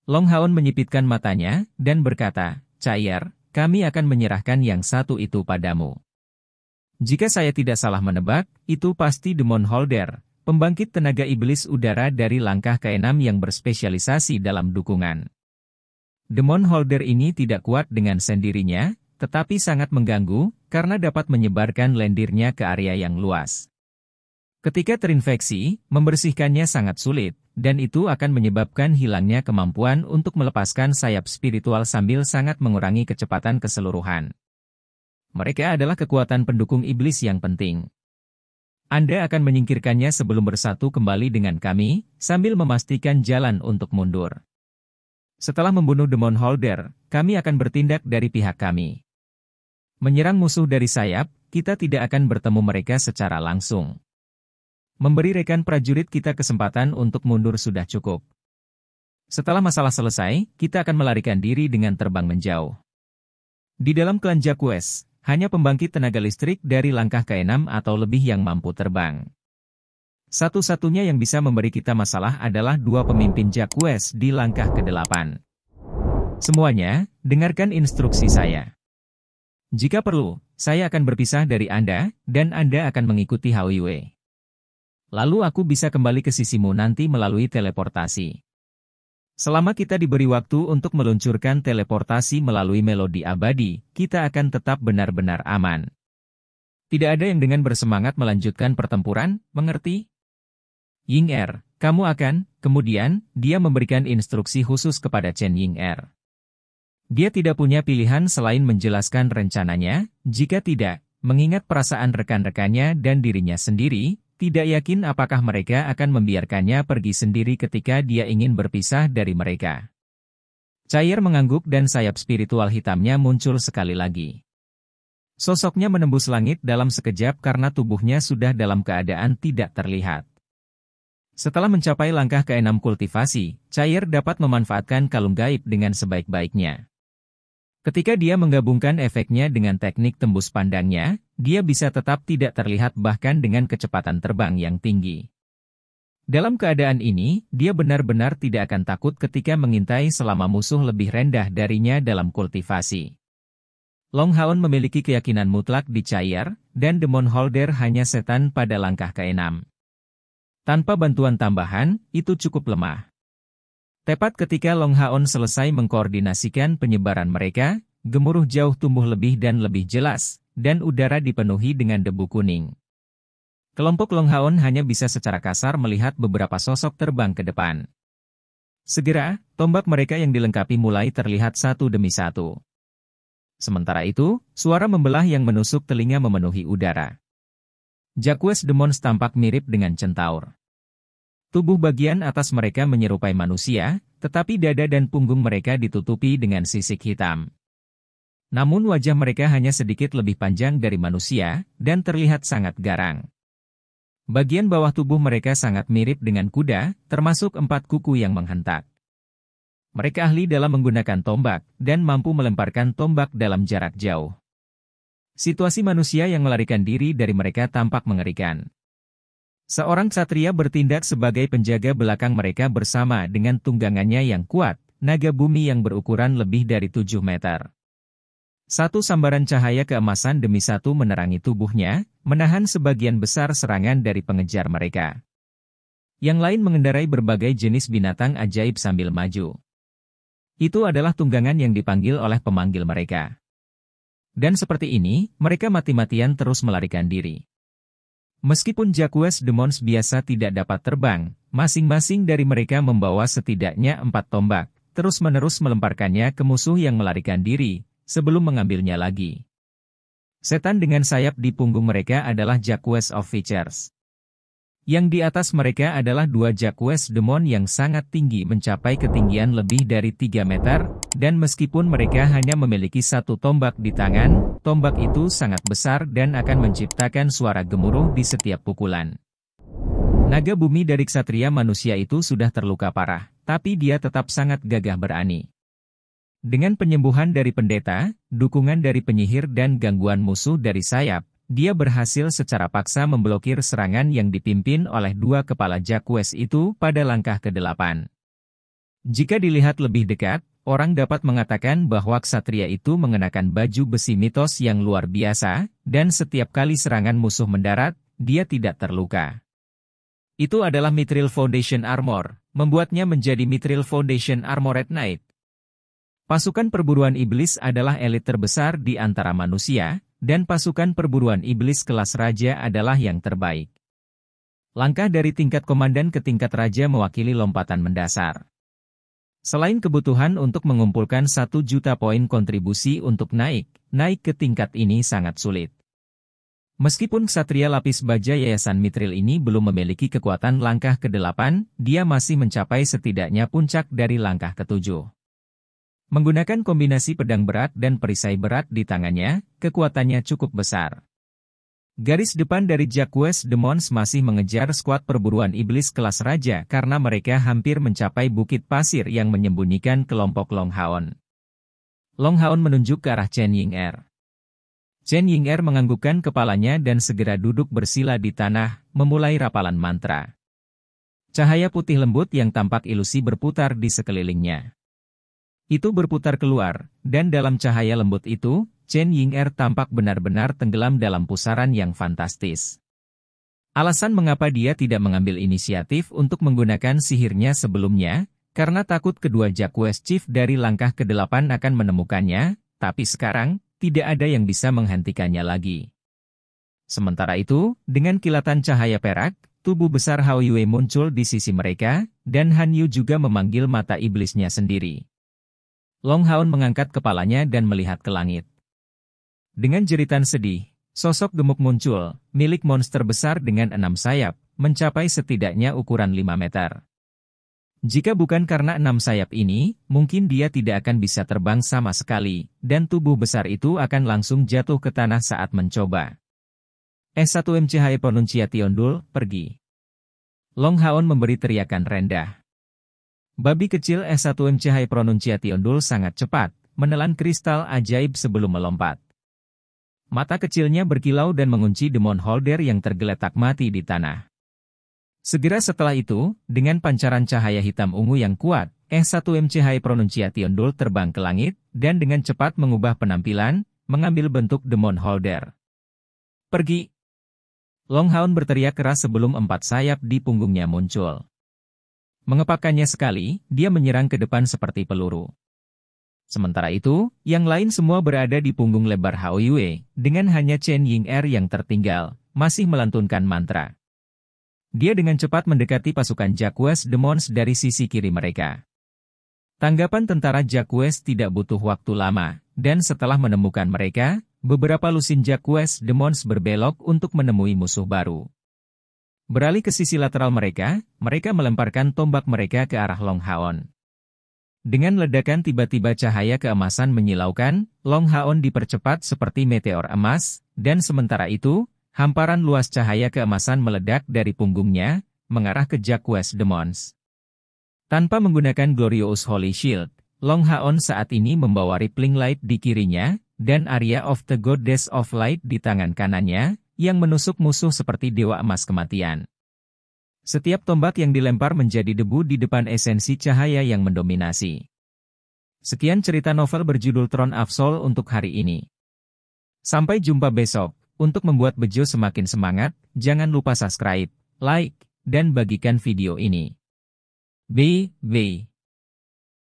Long Haon menyipitkan matanya, dan berkata, Cair, kami akan menyerahkan yang satu itu padamu. Jika saya tidak salah menebak, itu pasti Demon Holder, pembangkit tenaga iblis udara dari langkah ke-6 yang berspesialisasi dalam dukungan. Demon Holder ini tidak kuat dengan sendirinya, tetapi sangat mengganggu, karena dapat menyebarkan lendirnya ke area yang luas. Ketika terinfeksi, membersihkannya sangat sulit, dan itu akan menyebabkan hilangnya kemampuan untuk melepaskan sayap spiritual sambil sangat mengurangi kecepatan keseluruhan. Mereka adalah kekuatan pendukung iblis yang penting. Anda akan menyingkirkannya sebelum bersatu kembali dengan kami, sambil memastikan jalan untuk mundur. Setelah membunuh Demon Holder, kami akan bertindak dari pihak kami. Menyerang musuh dari sayap, kita tidak akan bertemu mereka secara langsung. Memberi rekan prajurit kita kesempatan untuk mundur sudah cukup. Setelah masalah selesai, kita akan melarikan diri dengan terbang menjauh. Di dalam klan Jacques, hanya pembangkit tenaga listrik dari langkah ke-6 atau lebih yang mampu terbang. Satu-satunya yang bisa memberi kita masalah adalah dua pemimpin Jacques di langkah ke-8. Semuanya, dengarkan instruksi saya. Jika perlu, saya akan berpisah dari Anda, dan Anda akan mengikuti Haoyue. Lalu aku bisa kembali ke sisimu nanti melalui teleportasi. Selama kita diberi waktu untuk meluncurkan teleportasi melalui melodi abadi, kita akan tetap benar-benar aman. Tidak ada yang dengan bersemangat melanjutkan pertempuran, mengerti? Ying-er, kamu akan, kemudian, dia memberikan instruksi khusus kepada Chen Ying-er. Dia tidak punya pilihan selain menjelaskan rencananya, jika tidak, mengingat perasaan rekan-rekannya dan dirinya sendiri, tidak yakin apakah mereka akan membiarkannya pergi sendiri ketika dia ingin berpisah dari mereka. Cair mengangguk dan sayap spiritual hitamnya muncul sekali lagi. Sosoknya menembus langit dalam sekejap karena tubuhnya sudah dalam keadaan tidak terlihat. Setelah mencapai langkah ke-6 kultivasi, Cair dapat memanfaatkan kalung gaib dengan sebaik-baiknya. Ketika dia menggabungkan efeknya dengan teknik tembus pandangnya, dia bisa tetap tidak terlihat bahkan dengan kecepatan terbang yang tinggi. Dalam keadaan ini, dia benar-benar tidak akan takut ketika mengintai selama musuh lebih rendah darinya dalam kultivasi. Long Haon memiliki keyakinan mutlak di Cair, dan Demon Holder hanya setan pada langkah ke-6. Tanpa bantuan tambahan, itu cukup lemah. Tepat ketika Long Haon selesai mengkoordinasikan penyebaran mereka, gemuruh jauh tumbuh lebih dan lebih jelas, dan udara dipenuhi dengan debu kuning. Kelompok Long Haon hanya bisa secara kasar melihat beberapa sosok terbang ke depan. Segera, tombak mereka yang dilengkapi mulai terlihat satu demi satu. Sementara itu, suara membelah yang menusuk telinga memenuhi udara. Jacques Demons tampak mirip dengan centaur. Tubuh bagian atas mereka menyerupai manusia, tetapi dada dan punggung mereka ditutupi dengan sisik hitam. Namun wajah mereka hanya sedikit lebih panjang dari manusia, dan terlihat sangat garang. Bagian bawah tubuh mereka sangat mirip dengan kuda, termasuk 4 kuku yang menghentak. Mereka ahli dalam menggunakan tombak, dan mampu melemparkan tombak dalam jarak jauh. Situasi manusia yang melarikan diri dari mereka tampak mengerikan. Seorang ksatria bertindak sebagai penjaga belakang mereka bersama dengan tunggangannya yang kuat, naga bumi yang berukuran lebih dari 7 meter. Satu sambaran cahaya keemasan demi satu menerangi tubuhnya, menahan sebagian besar serangan dari pengejar mereka. Yang lain mengendarai berbagai jenis binatang ajaib sambil maju. Itu adalah tunggangan yang dipanggil oleh pemanggil mereka. Dan seperti ini, mereka mati-matian terus melarikan diri. Meskipun Jacques Demons biasa tidak dapat terbang, masing-masing dari mereka membawa setidaknya 4 tombak, terus-menerus melemparkannya ke musuh yang melarikan diri, sebelum mengambilnya lagi. Setan dengan sayap di punggung mereka adalah Jacques of Features. Yang di atas mereka adalah 2 Jacques Demon yang sangat tinggi mencapai ketinggian lebih dari 3 meter, dan meskipun mereka hanya memiliki 1 tombak di tangan, tombak itu sangat besar dan akan menciptakan suara gemuruh di setiap pukulan. Naga bumi dari ksatria manusia itu sudah terluka parah, tapi dia tetap sangat gagah berani. Dengan penyembuhan dari pendeta, dukungan dari penyihir dan gangguan musuh dari sayap, dia berhasil secara paksa memblokir serangan yang dipimpin oleh 2 kepala Jacques itu pada langkah ke-8. Jika dilihat lebih dekat, orang dapat mengatakan bahwa ksatria itu mengenakan baju besi mitos yang luar biasa, dan setiap kali serangan musuh mendarat, dia tidak terluka. Itu adalah Mithril Foundation Armor, membuatnya menjadi Mithril Foundation Armored Knight. Pasukan perburuan iblis adalah elit terbesar di antara manusia, dan pasukan perburuan iblis kelas raja adalah yang terbaik. Langkah dari tingkat komandan ke tingkat raja mewakili lompatan mendasar. Selain kebutuhan untuk mengumpulkan 1 juta poin kontribusi untuk naik ke tingkat ini sangat sulit. Meskipun ksatria lapis baja Yayasan Mithril ini belum memiliki kekuatan langkah ke-8, dia masih mencapai setidaknya puncak dari langkah ke-7. Menggunakan kombinasi pedang berat dan perisai berat di tangannya, kekuatannya cukup besar. Garis depan dari Jacques Demons masih mengejar skuad perburuan iblis kelas raja karena mereka hampir mencapai bukit pasir yang menyembunyikan kelompok Long Haon. Long Haon menunjuk ke arah Chen Ying-er. Chen Ying-er menganggukkan kepalanya dan segera duduk bersila di tanah, memulai rapalan mantra. Cahaya putih lembut yang tampak ilusi berputar di sekelilingnya. Itu berputar keluar, dan dalam cahaya lembut itu, Chen Ying-er tampak benar-benar tenggelam dalam pusaran yang fantastis. Alasan mengapa dia tidak mengambil inisiatif untuk menggunakan sihirnya sebelumnya, karena takut kedua Jacques Chief dari langkah ke-8 akan menemukannya, tapi sekarang, tidak ada yang bisa menghentikannya lagi. Sementara itu, dengan kilatan cahaya perak, tubuh besar Hao Yue muncul di sisi mereka, dan Han Yu juga memanggil mata iblisnya sendiri. Long Haon mengangkat kepalanya dan melihat ke langit. Dengan jeritan sedih, sosok gemuk muncul, milik monster besar dengan 6 sayap, mencapai setidaknya ukuran 5 meter. Jika bukan karena 6 sayap ini, mungkin dia tidak akan bisa terbang sama sekali, dan tubuh besar itu akan langsung jatuh ke tanah saat mencoba. S1MCH Pronunciation Dul, pergi. Long Haon memberi teriakan rendah. Babi kecil S1MCH Pronunciation Dul sangat cepat, menelan kristal ajaib sebelum melompat. Mata kecilnya berkilau dan mengunci Demon Holder yang tergeletak mati di tanah. Segera setelah itu, dengan pancaran cahaya hitam ungu yang kuat, S1MCH Pronunciation Dul terbang ke langit, dan dengan cepat mengubah penampilan, mengambil bentuk Demon Holder. Pergi! Long Haon berteriak keras sebelum 4 sayap di punggungnya muncul. Mengepakkannya sekali, dia menyerang ke depan seperti peluru. Sementara itu, yang lain semua berada di punggung lebar Hao Yue, dengan hanya Chen Ying-er yang tertinggal, masih melantunkan mantra. Dia dengan cepat mendekati pasukan Jacques Demons dari sisi kiri mereka. Tanggapan tentara Jacques tidak butuh waktu lama, dan setelah menemukan mereka, beberapa lusin Jacques Demons berbelok untuk menemui musuh baru. Beralih ke sisi lateral mereka melemparkan tombak mereka ke arah Long Haon. Dengan ledakan tiba-tiba cahaya keemasan menyilaukan, Long Haon dipercepat seperti meteor emas, dan sementara itu, hamparan luas cahaya keemasan meledak dari punggungnya, mengarah ke Jacques Demons. Tanpa menggunakan Glorious Holy Shield, Long Haon saat ini membawa Rippling Light di kirinya, dan Area of the Goddess of Light di tangan kanannya, yang menusuk musuh seperti dewa emas kematian. Setiap tombak yang dilempar menjadi debu di depan esensi cahaya yang mendominasi. Sekian cerita novel berjudul Throne of Soul untuk hari ini. Sampai jumpa besok. Untuk membuat Bejo semakin semangat, jangan lupa subscribe, like, dan bagikan video ini. Bye.